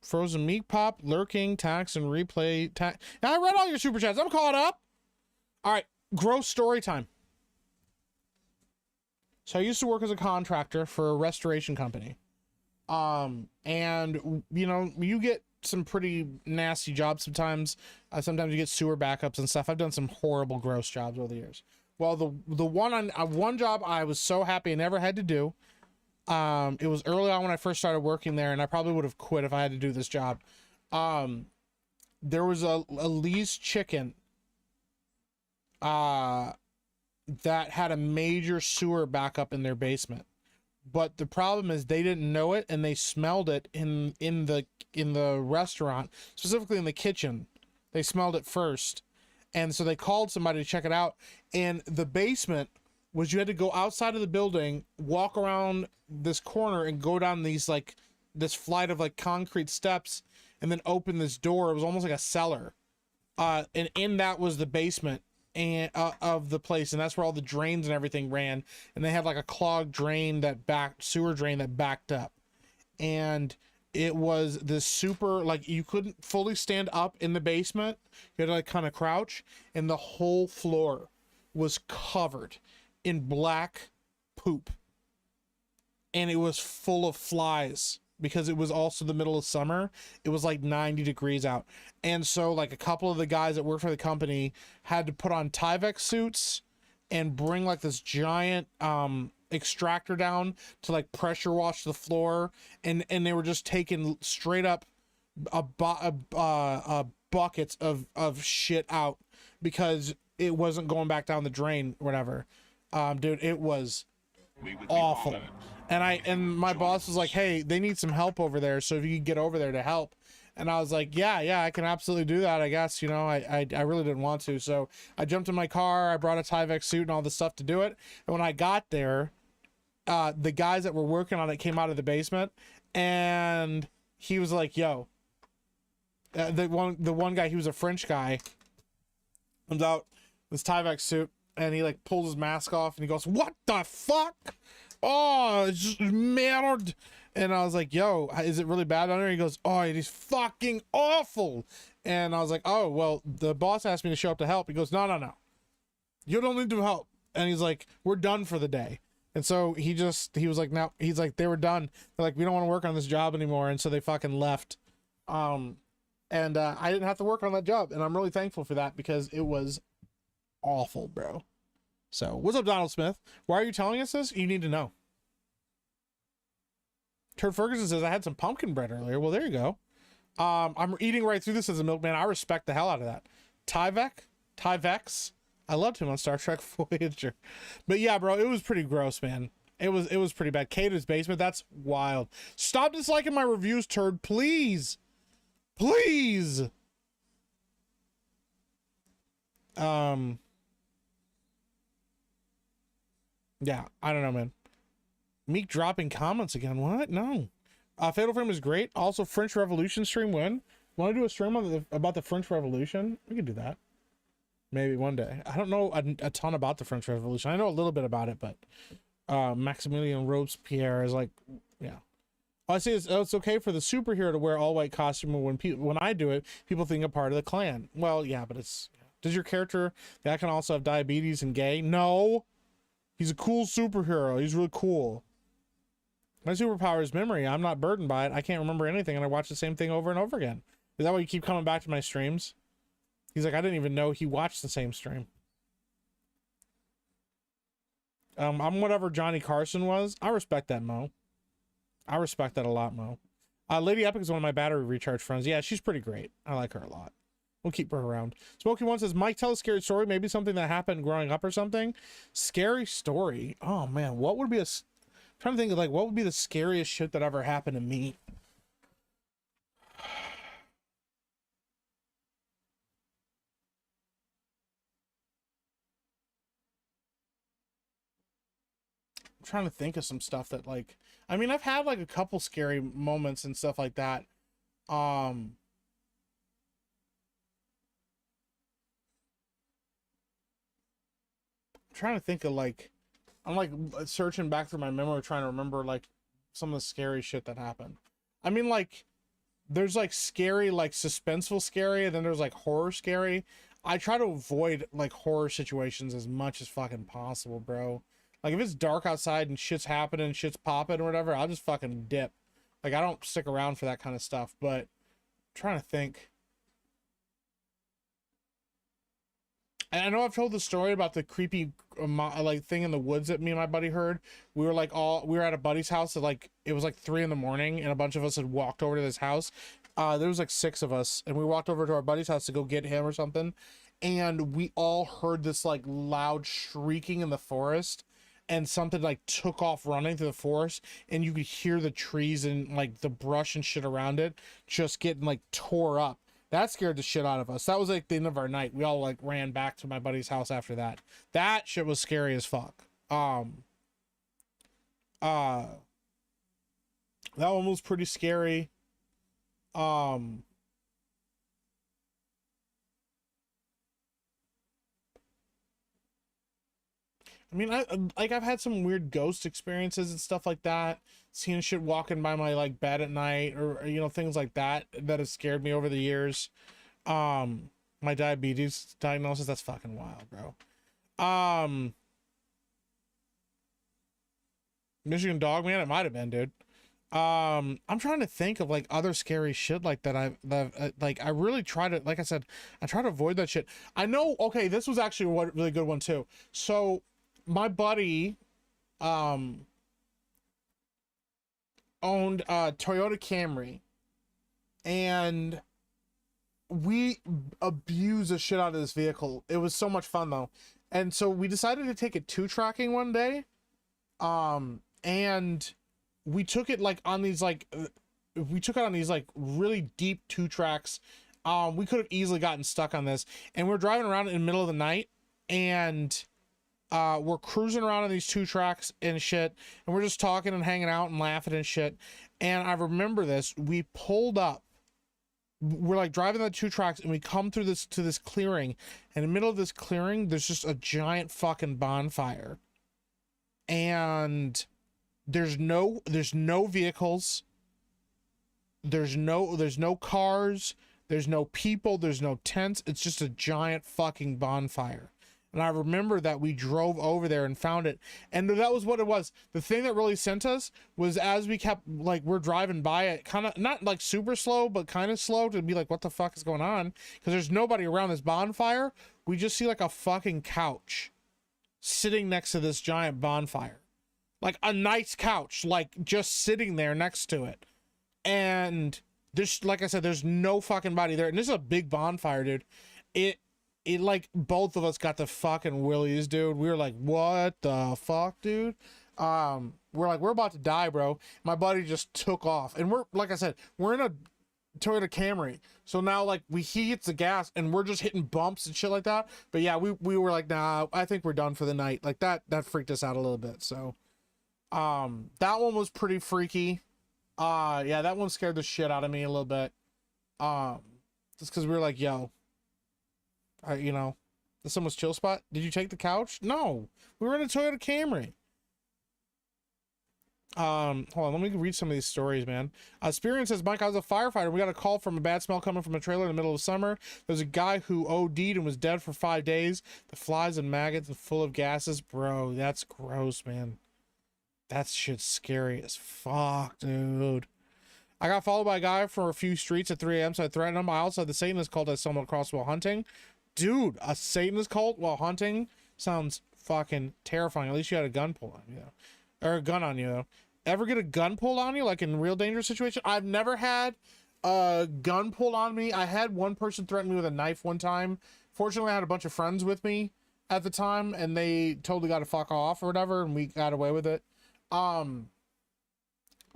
Frozen Meat Pop, Lurking, Tax, and Replay. I read all your super chats. I'm caught up. All right, gross story time. So I used to work as a contractor for a restoration company. And you know, you get some pretty nasty jobs sometimes. Sometimes you get sewer backups and stuff. I've done some horrible, gross jobs over the years. Well, the one job I was so happy I never had to do. It was early on when I first started working there, and I probably would have quit if I had to do this job. There was a Lee's Chicken that had a major sewer backup in their basement, but the problem is they didn't know it, and they smelled it in the restaurant, specifically in the kitchen. They smelled it first, and so they called somebody to check it out. And the basement was, you had to go outside of the building, walk around this corner, and go down these like this flight of like concrete steps, and then open this door. It was almost like a cellar, and in that was the basement and of the place, and that's where all the drains and everything ran. And they had like a clogged drain sewer drain that backed up, and it was this super, like, you couldn't fully stand up in the basement. You had to like kind of crouch, and the whole floor was covered in black poop, and it was full of flies because it was also the middle of summer. It was like 90 degrees out, and so like a couple of the guys that worked for the company had to put on Tyvek suits and bring like this giant extractor down to like pressure wash the floor, and they were just taking straight up buckets of shit out because it wasn't going back down the drain or whatever. Dude, it was awful. And my boss was like, hey, they need some help over there, so if you could get over there to help. And I was like, yeah, I can absolutely do that, I guess. You know, I really didn't want to, so I jumped in my car, I brought a Tyvek suit and all the stuff to do it. And when I got there, the guys that were working on it came out of the basement, and he was like, yo, the one guy, he was a French guy, comes out this Tyvek suit, and he like pulls his mask off, and he goes, what the fuck? Oh, it's just merde. And I was like, yo, is it really bad under? He goes, oh, it is fucking awful. And I was like, oh, well, the boss asked me to show up to help. He goes, no, you don't need to help. And he's like, we're done for the day. And so he was like, no, he's like, they were done. They're like, we don't want to work on this job anymore. And so they fucking left. I didn't have to work on that job, and I'm really thankful for that because it was awful, bro. So what's up, Donald Smith? Why are you telling us this? You need to know. Turd Ferguson says, I had some pumpkin bread earlier. Well, there you go. I'm eating right through this as a milkman. I respect the hell out of that. Tyvex. I loved him on Star Trek Voyager. But yeah, bro, it was pretty gross, man. It was pretty bad. Kata's basement, that's wild. Stop disliking my reviews, Turd, please. Please. Yeah, I don't know, man. Meek dropping comments again. What? No. Fatal Frame is great. Also, French Revolution stream when? Want to do a stream on about the French Revolution? We could do that. Maybe one day. I don't know a ton about the French Revolution. I know a little bit about it, but Maximilian Robespierre is like, yeah. All I say is it's okay for the superhero to wear all white costume when I do it, people think I'm part of the Klan. Well, yeah, but it's Does your character that can also have diabetes and gay? No. He's a cool superhero. He's really cool. My superpower is memory. I'm not burdened by it. I can't remember anything, and I watch the same thing over and over again. Is that why you keep coming back to my streams? He's like, I didn't even know he watched the same stream. I'm whatever Johnny Carson was. I respect that, Mo. I respect that a lot, Mo. Lady Epic is one of my battery recharge friends. Yeah, she's pretty great. I like her a lot. We'll keep her around. Smokey One says, Mike, tell a scary story. Maybe something that happened growing up or something. Scary story. Oh, man. What would be a... I'm trying to think of, like, what would be the scariest shit that ever happened to me? I'm trying to think of some stuff that, like... I mean, I've had, like, a couple scary moments and stuff like that. I'm trying to think of, like... I'm, like, searching back through my memory trying to remember, like, some of the scary shit that happened. I mean, like, there's, like, scary, like, suspenseful scary, and then there's, like, horror scary. I try to avoid, like, horror situations as much as fucking possible, bro. Like, if it's dark outside and shit's happening, shit's popping or whatever, I'll just fucking dip. Like, I don't stick around for that kind of stuff, but I'm trying to think. And I know I've told the story about the creepy, like, thing in the woods that me and my buddy heard. We were, like, we were at a buddy's house at, like, it was, like, 3 a.m, and a bunch of us had walked over to this house. There was, like, 6 of us, and we walked over to our buddy's house to go get him or something. And we all heard this, like, loud shrieking in the forest. And something like took off running through the forest, and you could hear the trees and like the brush and shit around it just getting like tore up. That scared the shit out of us. That was like the end of our night. We all like ran back to my buddy's house after that. That shit was scary as fuck. That one was pretty scary. I mean, I've had some weird ghost experiences and stuff like that. Seeing shit walking by my like bed at night, or you know, things like that that has scared me over the years. My diabetes diagnosis, that's fucking wild, bro. Michigan Dog Man, it might have been, dude. I'm trying to think of like other scary shit like that. Like I really try to, like I said, I try to avoid that shit. I know. Okay, this was actually a really good one too. So my buddy owned a Toyota Camry, and we abused the shit out of this vehicle. It was so much fun though. And so we decided to take it 2-tracking one day. And we took it like on these like we took it on these like really deep 2-tracks. We could have easily gotten stuck on this, and we're driving around in the middle of the night, and we're cruising around on these 2-tracks and shit, and we're just talking and hanging out and laughing and shit. And I remember this. We pulled up. We're like driving the 2-tracks, and we come through this to this clearing. And in the middle of this clearing, there's just a giant fucking bonfire. And there's no vehicles. There's no cars. There's no people. There's no tents. It's just a giant fucking bonfire. And I remember that we drove over there and found it. And that was what it was. The thing that really sent us was as we kept, like, we're driving by it, kind of, not like super slow, but kind of slow to be like, what the fuck is going on? Because there's nobody around this bonfire. We just see like a fucking couch sitting next to this giant bonfire. Like a nice couch, like just sitting there next to it. And there's, like I said, there's no fucking body there. And this is a big bonfire, dude. It like both of us got the fucking willies, dude. We were like, what the fuck, dude? We're like, we're about to die, bro. My buddy just took off. And we're, like I said, we're in a Toyota Camry. So now like he hits the gas and we're just hitting bumps and shit like that. But yeah, we were like, nah, I think we're done for the night. Like that freaked us out a little bit. So that one was pretty freaky. Yeah, that one scared the shit out of me a little bit. Just because we were like, yo, you know, this someone's chill spot. Did you take the couch? No, we were in a Toyota Camry. Hold on, let me read some of these stories, man. Experience says, Mike, I was a firefighter. We got a call from a bad smell coming from a trailer in the middle of summer. There's a guy who OD'd and was dead for 5 days. The flies and maggots and full of gases. Bro, that's gross, man. That shit's scary as fuck, dude. I got followed by a guy for a few streets at 3 a.m., so I threatened him. I also had the Satanist cult I stumbled across while hunting. Dude, a Satanist cult while hunting sounds fucking terrifying. At least you had a gun pulled on you, though. Or a gun on you, though. Ever get a gun pulled on you, like in real dangerous situation? I've never had a gun pulled on me. I had one person threaten me with a knife one time. Fortunately, I had a bunch of friends with me at the time, and they totally got to fuck off or whatever, and we got away with it. I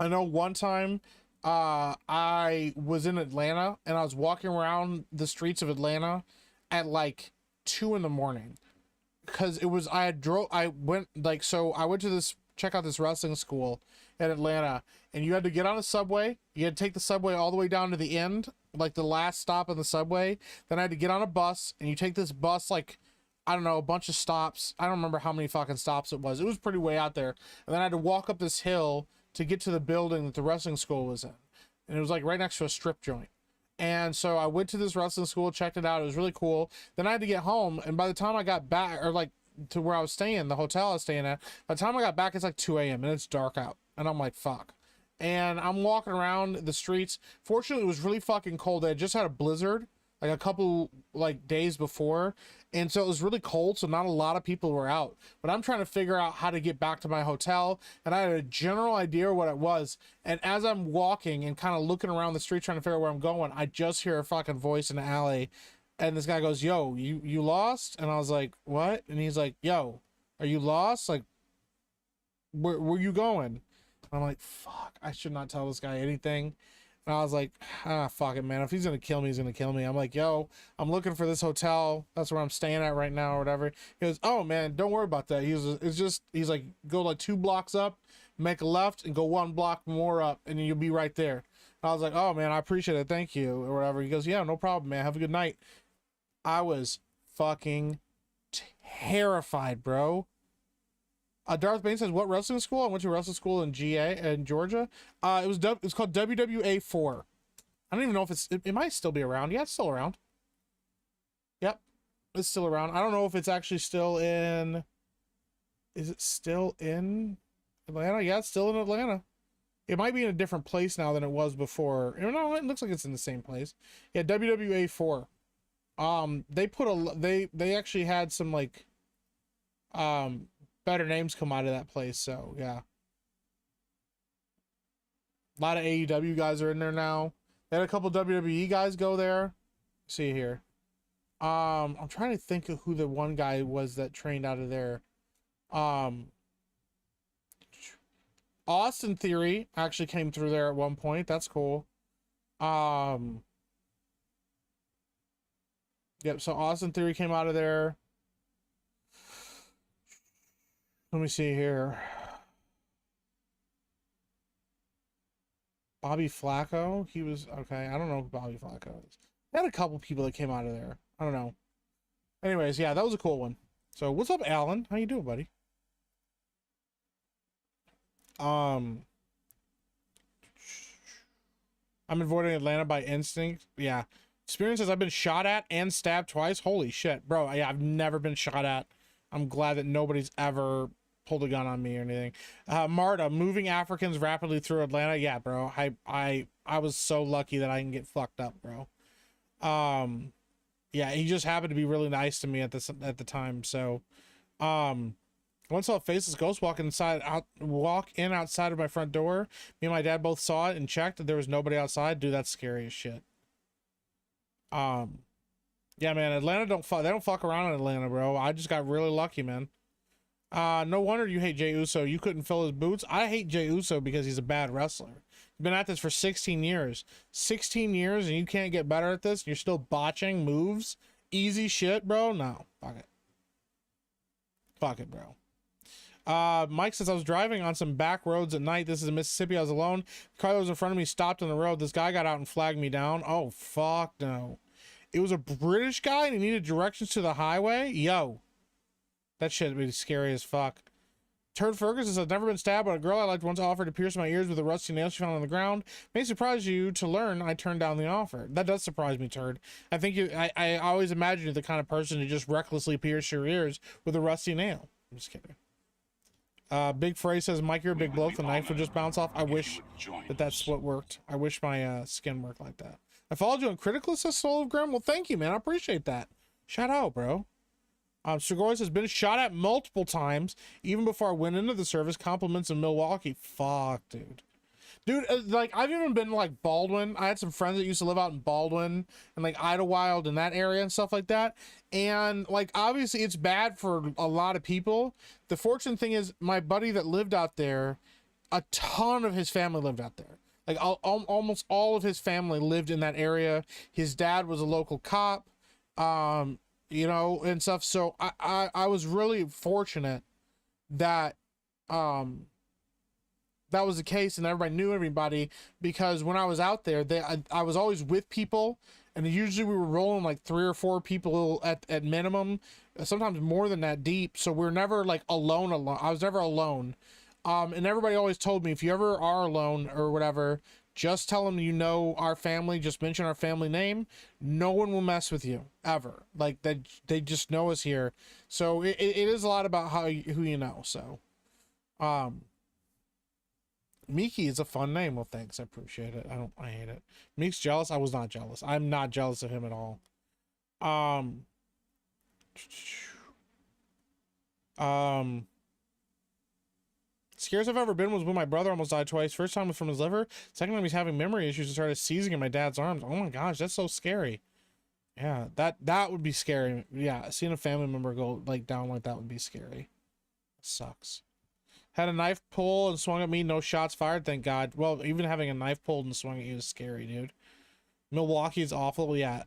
know one time I was in Atlanta, and I was walking around the streets of Atlanta at like 2 in the morning. Because it was, I went to this, check out this wrestling school in Atlanta, and you had to get on a subway. You had to take the subway all the way down to the end, like the last stop on the subway. Then I had to get on a bus, and you take this bus, like, I don't know, a bunch of stops. I don't remember how many fucking stops it was. It was pretty way out there. And then I had to walk up this hill to get to the building that the wrestling school was in. And it was like right next to a strip joint. And so I went to this wrestling school, checked it out. It was really cool. Then I had to get home. And by the time I got back, or like to where I was staying, the hotel I was staying at, by the time I got back, it's like 2 a.m. and it's dark out. And I'm like, fuck. And I'm walking around the streets. Fortunately, it was really fucking cold. I just had a blizzard like a couple like days before. And so it was really cold. So not a lot of people were out, but I'm trying to figure out how to get back to my hotel. And I had a general idea what it was. And as I'm walking and kind of looking around the street, trying to figure out where I'm going, I just hear a fucking voice in the alley. And this guy goes, yo, you lost? And I was like, what? And he's like, yo, are you lost? Like, where you going? And I'm like, fuck, I should not tell this guy anything. And I was like, fuck it, man. If he's going to kill me, he's going to kill me. I'm like, yo, I'm looking for this hotel. That's where I'm staying at right now or whatever. He goes, oh, man, don't worry about that. He's like, go like 2 blocks up, make a left, and go 1 block more up, and you'll be right there. And I was like, oh, man, I appreciate it. Thank you, or whatever. He goes, yeah, no problem, man. Have a good night. I was fucking terrified, bro. Darth Bane says, what wrestling school? I went to wrestling school in Georgia. It's called WWA 4. I don't even know if it might still be around. Yeah, it's still around. Yep, it's still around. I don't know if it's actually still in. Is it still in Atlanta? Yeah, it's still in Atlanta. It might be in a different place now than it was before. No, it looks like it's in the same place. Yeah, WWA 4. They actually had some like better names come out of that place, so yeah. A lot of AEW guys are in there now. They had a couple WWE guys go there. See here. I'm trying to think of who the one guy was that trained out of there. Austin Theory actually came through there at one point. That's cool. Yep, so Austin Theory came out of there. Let me see here. Bobby Flacco, he was okay. I don't know who Bobby Flacco is. They had a couple people that came out of there. I don't know. Anyways, yeah, that was a cool one. So what's up, Alan? How you doing, buddy? I'm avoiding Atlanta by instinct. Yeah. Experience says I've been shot at and stabbed twice. Holy shit, bro. Yeah, I've never been shot at. I'm glad that nobody's ever pulled a gun on me or anything. Marta, moving Africans rapidly through Atlanta. Yeah, bro. I was so lucky that I can get fucked up, bro. Yeah, he just happened to be really nice to me at the time. So, once saw a faceless ghost walk in outside of my front door. Me and my dad both saw it and checked that there was nobody outside. Dude, that's scary as shit. Yeah, man, Atlanta they don't fuck around in Atlanta, bro. I just got really lucky, man. No wonder you hate Jey Uso. You couldn't fill his boots. I hate Jey Uso because he's a bad wrestler. He's been at this for 16 years. 16 years and you can't get better at this. You're still botching moves. Easy shit, bro. No, fuck it. Fuck it, bro. Mike says I was driving on some back roads at night. This is in Mississippi. I was alone. The car that was in front of me stopped on the road. This guy got out and flagged me down. Oh, fuck no. It was a British guy and he needed directions to the highway. Yo, that shit would be scary as fuck. Turd Ferguson says, I've never been stabbed, but a girl I liked once offered to pierce my ears with a rusty nail she found on the ground. May surprise you to learn I turned down the offer. That does surprise me, Turd. I think I always imagine you the kind of person to just recklessly pierce your ears with a rusty nail. I'm just kidding. Big Frey says, Mike, you're a big bloke. The knife would just bounce off. I wish that's what worked. I wish my skin worked like that. I followed you on Critical, says Soul of Grim. Well, thank you, man. I appreciate that. Shout out, bro. Strigoi has been shot at multiple times, even before I went into the service. Compliments in Milwaukee. Fuck, dude. Dude, like, I've even been, like, Baldwin. I had some friends that used to live out in Baldwin and, like, Idlewild and that area and stuff like that. And, like, obviously it's bad for a lot of people. The fortunate thing is my buddy that lived out there, a ton of his family lived out there. Like, almost all of his family lived in that area. His dad was a local cop. You know, and stuff. So I was really fortunate that that was the case and everybody knew everybody, because when I was out there, I was always with people, and usually we were rolling like 3 or 4 people at minimum, sometimes more than that deep. So we're never like alone. I was never alone. And everybody always told me, if you ever are alone or whatever, just tell them you know our family, just mention our family name. No one will mess with you, ever. Like, they just know us here. So it is a lot about who you know, so. Miki is a fun name. Well, thanks, I appreciate it. I hate it. Meek's jealous? I was not jealous. I'm not jealous of him at all. Scares I've ever been was when my brother almost died twice. First time was from his liver. Second time he's having memory issues and started seizing in my dad's arms. Oh my gosh, that's so scary. Yeah, that would be scary. Yeah, seeing a family member go like down like that would be scary. Sucks. Had a knife pull and swung at me. No shots fired, thank God. Well, even having a knife pulled and swung at you is scary, dude. Milwaukee is awful. Yeah.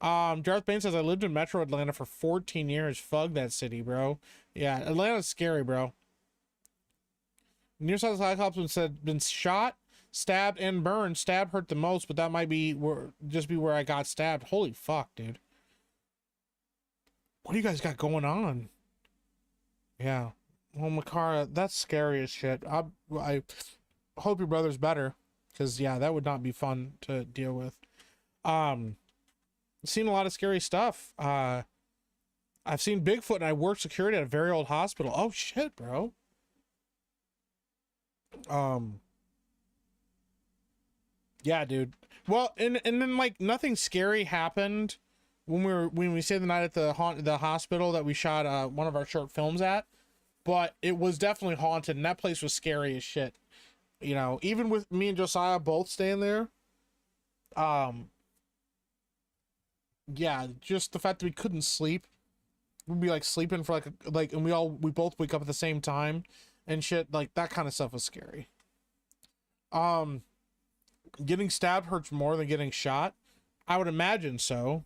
Darth Bain says, I lived in Metro Atlanta for 14 years. Fug that city, bro. Yeah, Atlanta's scary, bro. Nearsighted Cyclops said, been shot, stabbed, and burned. Stab hurt the most, but that might be where I got stabbed. Holy fuck, dude. What do you guys got going on? Yeah. Well, Makara, that's scary as shit. I hope your brother's better, because, yeah, that would not be fun to deal with. I've seen a lot of scary stuff. I've seen Bigfoot, and I worked security at a very old hospital. Oh, shit, bro. Yeah, dude. Well, and then like nothing scary happened when we stayed the night at the hospital that we shot one of our short films at, but it was definitely haunted, and that place was scary as shit. You know, even with me and Josiah both staying there. Yeah, just the fact that we couldn't sleep. We'd be like sleeping for like and we both wake up at the same time and shit, like that kind of stuff was scary. Getting stabbed hurts more than getting shot. I would imagine so,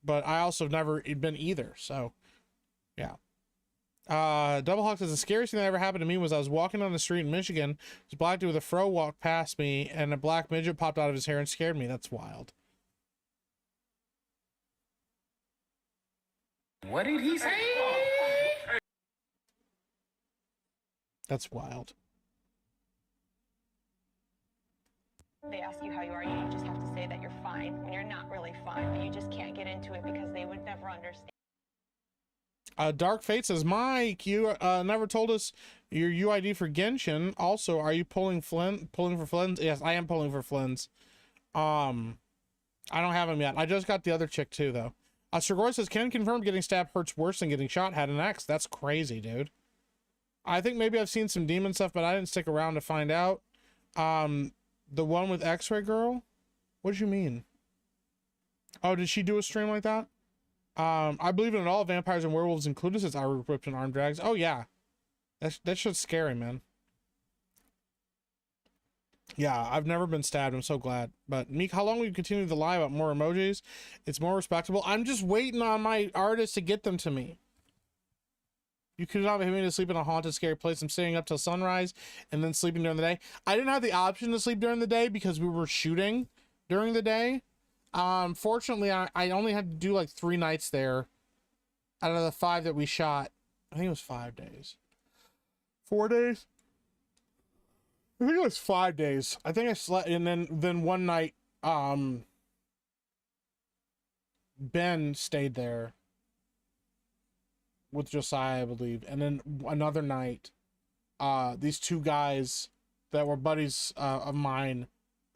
but I also have never been either, so yeah. Double Hawk says, the scariest thing that ever happened to me was I was walking on the street in Michigan. This black dude with a fro walked past me, and a black midget popped out of his hair and scared me. That's wild. What did he say? That's wild. They ask you how you are, you just have to say that you're fine when you're not really fine, but you just can't get into it because they would never understand. Dark Fate says, Mike, you never told us your UID for Genshin. Also, are you pulling for Flins? Yes, I am pulling for Flins. I don't have him yet. I just got the other chick too, though. Strigoi says, can confirm getting stabbed hurts worse than getting shot. Had an X. That's crazy, dude. I think maybe I've seen some demon stuff, but I didn't stick around to find out. The one with X-Ray Girl? What did you mean? Oh, did she do a stream like that? I believe in it all. Vampires and werewolves included, says I ripped and arm drags. Oh, yeah. That shit's scary, man. Yeah, I've never been stabbed. I'm so glad. But, Meek, how long will you continue to lie about more emojis? It's more respectable. I'm just waiting on my artists to get them to me. You could not have me to sleep in a haunted, scary place. I'm staying up till sunrise and then sleeping during the day. I didn't have the option to sleep during the day because we were shooting during the day. Fortunately, I only had to do like 3 nights there out of the 5 that we shot. I think it was 5 days. 4 days. I think it was 5 days. I think I slept, and then one night, Ben stayed there with Josiah, I believe, and then another night, these two guys that were buddies of mine,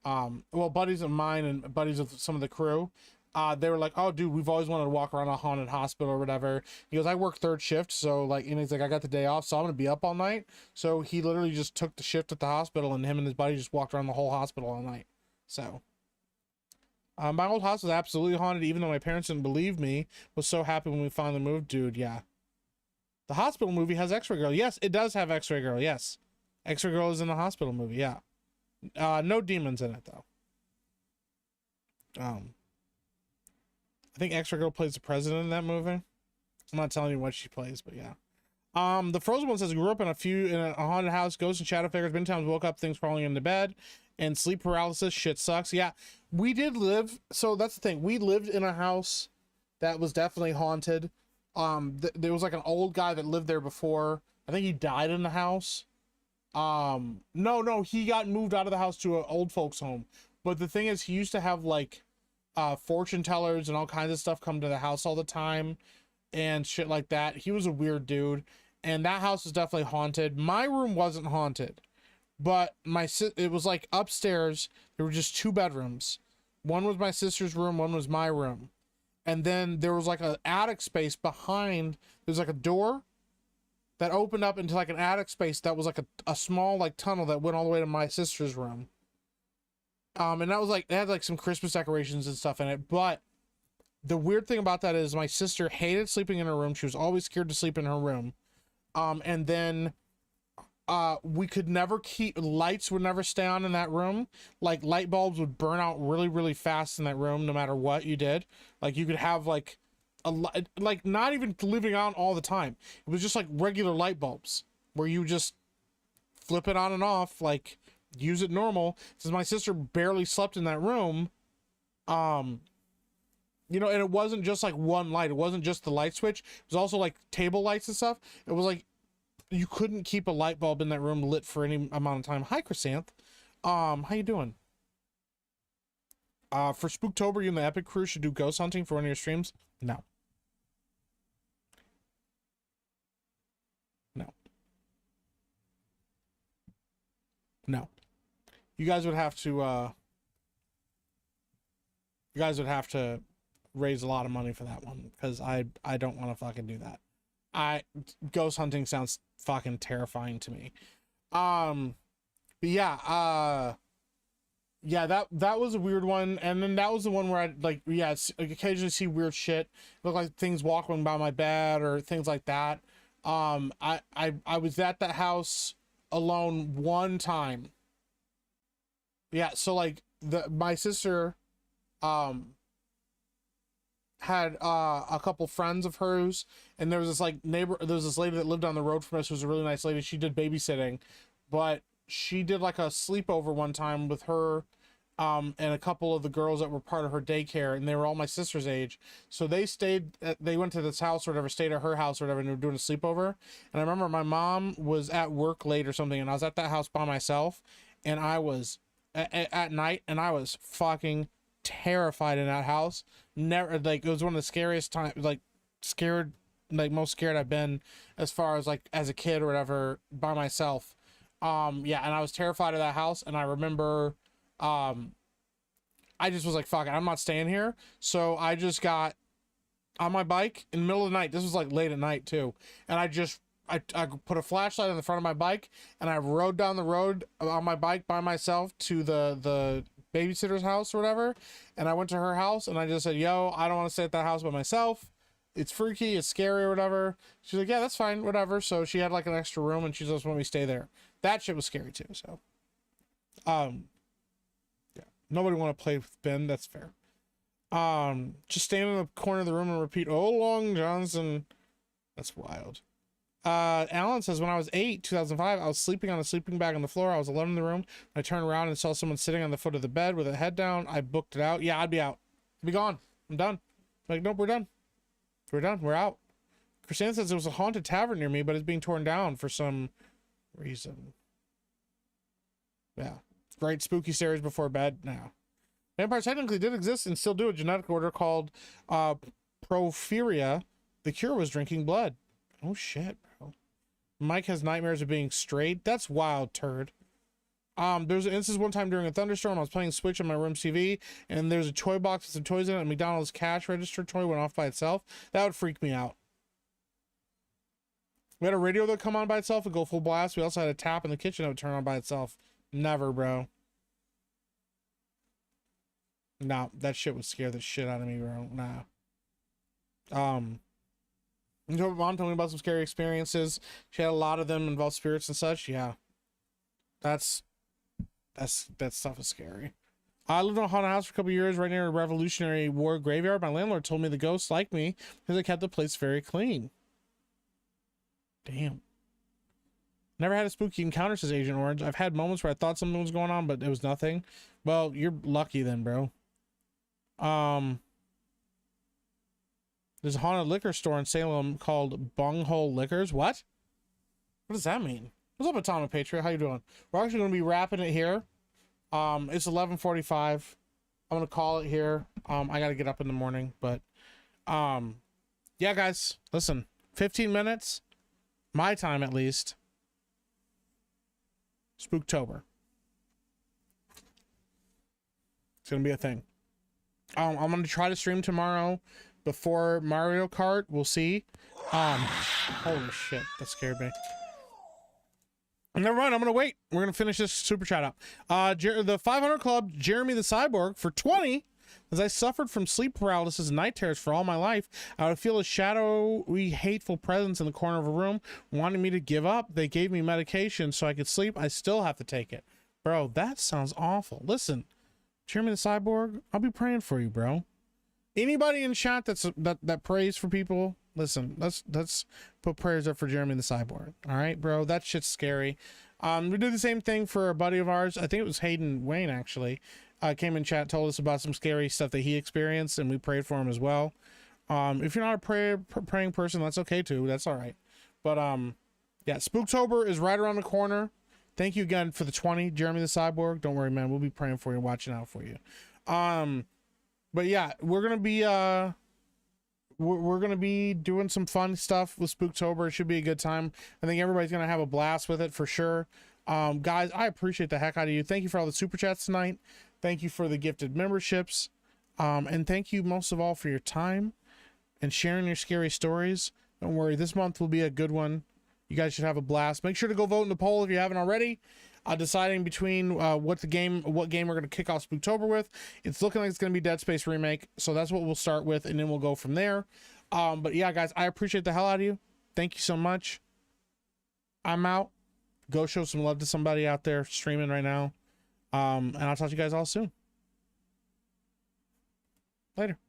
buddies of mine and buddies of some of the crew, they were like, "Oh, dude, we've always wanted to walk around a haunted hospital or whatever." He goes, "I work third shift, so like," and he's like, "I got the day off, so I'm gonna be up all night." So he literally just took the shift at the hospital, and him and his buddy just walked around the whole hospital all night. So, my old house was absolutely haunted, even though my parents didn't believe me. Was so happy when we finally moved, dude. Yeah. The hospital movie has X-Ray Girl. Yes, it does have X-Ray Girl. Yes, X-Ray Girl is in the hospital movie. Yeah. No demons in it though. I think X-Ray Girl plays the president in that movie. I'm not telling you what she plays, but yeah. The Frozen one says, grew up in a haunted house, ghosts and shadow figures. Many times woke up, things crawling into bed, and sleep paralysis. Shit sucks. Yeah, we did live. So that's the thing. We lived in a house that was definitely haunted. There was like an old guy that lived there before. I think he died in the house. No, he got moved out of the house to an old folks home. But the thing is, he used to have like fortune tellers and all kinds of stuff come to the house all the time and shit like that. He was a weird dude, and that house is definitely haunted. My room wasn't haunted, but it was like upstairs. There were just 2 bedrooms. One was my sister's room, one was my room, and then there was like an attic space behind. There's like a door that opened up into like an attic space that was like a small like tunnel that went all the way to my sister's room. And that was like, it had like some Christmas decorations and stuff in it. But the weird thing about that is my sister hated sleeping in her room. She was always scared to sleep in her room. And then we could never lights would never stay on in that room. Like light bulbs would burn out really, really fast in that room, no matter what you did. Like you could have like like not even living on all the time. It was just like regular light bulbs where you just flip it on and off, like use it normal. Since my sister barely slept in that room, you know, and it wasn't just like one light. It wasn't just the light switch. It was also like table lights and stuff. It was like you couldn't keep a light bulb in that room lit for any amount of time. Hi, Chrysanth. How you doing? For Spooktober, you and the Epic crew should do ghost hunting for one of your streams. No. No. You guys would have to raise a lot of money for that one, because I don't want to fucking do that. Ghost hunting sounds fucking terrifying to me. But yeah, that was a weird one. And then that was the one where I like occasionally see weird shit. Look like things walking by my bed or things like that. I was at that house alone one time. Yeah, so like my sister had a couple friends of hers, and there was this like there was this lady that lived down the road from us who was a really nice lady. She did babysitting, but she did like a sleepover one time with her and a couple of the girls that were part of her daycare, and they were all my sister's age. So they they went to this house or whatever, stayed at her house or whatever, and they were doing a sleepover. And I remember my mom was at work late or something, and I was at that house by myself, and I was at night, and I was fucking terrified in that house. Never, like, it was one of the scariest times, like scared, like most scared I've been as far as like as a kid or whatever by myself. Yeah, and I was terrified of that house, and I remember I just was like, fuck it, I'm not staying here. So I just got on my bike in the middle of the night. This was like late at night too, and I put a flashlight on the front of my bike, and I rode down the road on my bike by myself to the babysitter's house or whatever. And I went to her house, and I just said, yo, I don't want to stay at that house by myself. It's freaky, it's scary or whatever. She's like, yeah, that's fine, whatever. So she had like an extra room, and she just let me stay there. That shit was scary too. So, yeah, nobody want to play with Ben. That's fair. Just stand in the corner of the room and repeat, "Oh, Long Johnson." That's wild. Alan says, when I was 8, 2005, I was sleeping on a sleeping bag on the floor. I was alone in the room. I turned around and saw someone sitting on the foot of the bed with a head down. I booked it out. Yeah, I'd be out. I'd be gone. I'm done. Like, nope, we're done. We're done. We're out. Christian says there was a haunted tavern near me, but it's being torn down for some reason. Yeah. Great spooky series before bed. Now, vampires technically did exist and still do a genetic order called porphyria. The cure was drinking blood. Oh shit, bro. Mike has nightmares of being straight. That's wild, turd. There was an instance one time during a thunderstorm. I was playing Switch on my room's TV, and there's a toy box with some toys in it. A McDonald's cash register toy went off by itself. That would freak me out. We had a radio that would come on by itself and go full blast. We also had a tap in the kitchen that would turn on by itself. Never, bro. No, that shit would scare the shit out of me, bro. Nah. Mom told me about some scary experiences. She had a lot of them involve spirits and such. Yeah. That stuff is scary. I lived in a haunted house for a couple years right near a Revolutionary War graveyard. My landlord told me the ghosts liked me because I kept the place very clean. Damn. Never had a spooky encounter, says Agent Orange. I've had moments where I thought something was going on, but it was nothing. Well, you're lucky then, bro. There's a haunted liquor store in Salem called Bunghole Liquors. What does that mean? What's up, Atomic Patriot? How you doing? We're actually going to be wrapping it here. It's 11:45. I'm going to call it here. I got to get up in the morning, but yeah, guys, listen, 15 minutes, my time at least. Spooktober. It's going to be a thing. I'm going to try to stream tomorrow before Mario Kart. We'll see. Holy shit, that scared me. Never mind, I'm gonna wait. We're gonna finish this super chat up. The 500 Club, Jeremy the Cyborg for 20. As I suffered from sleep paralysis and night terrors for all my life, I would feel a shadowy, hateful presence in the corner of a room wanting me to give up. They gave me medication so I could sleep. I still have to take it. Bro, that sounds awful. Listen, Jeremy the Cyborg, I'll be praying for you, bro. Anybody in chat that prays for people, listen, let's put prayers up for Jeremy the Cyborg. All right, bro, that shit's scary. We did the same thing for a buddy of ours. I think it was Hayden Wayne, actually. Came in chat, told us about some scary stuff that he experienced, and we prayed for him as well. If you're not a praying person, that's okay too. That's all right. But yeah, Spooktober is right around the corner. Thank you again for the 20, Jeremy the Cyborg. Don't worry, man. We'll be praying for you and watching out for you. But yeah, we're gonna be doing some fun stuff with Spooktober. It should be a good time. I think everybody's gonna have a blast with it for sure. Guys, I appreciate the heck out of you. Thank you for all the super chats tonight. Thank you for the gifted memberships. And thank you most of all for your time and sharing your scary stories. Don't worry, this month will be a good one. You guys should have a blast. Make sure to go vote in the poll if you haven't already. Deciding between what game we're going to kick off Spooktober with. It's looking like it's going to be Dead Space Remake, so that's what we'll start with, and then we'll go from there. But yeah, guys, I appreciate the hell out of you. Thank you so much. I'm out. Go show some love to somebody out there streaming right now. And I'll talk to you guys all soon. Later.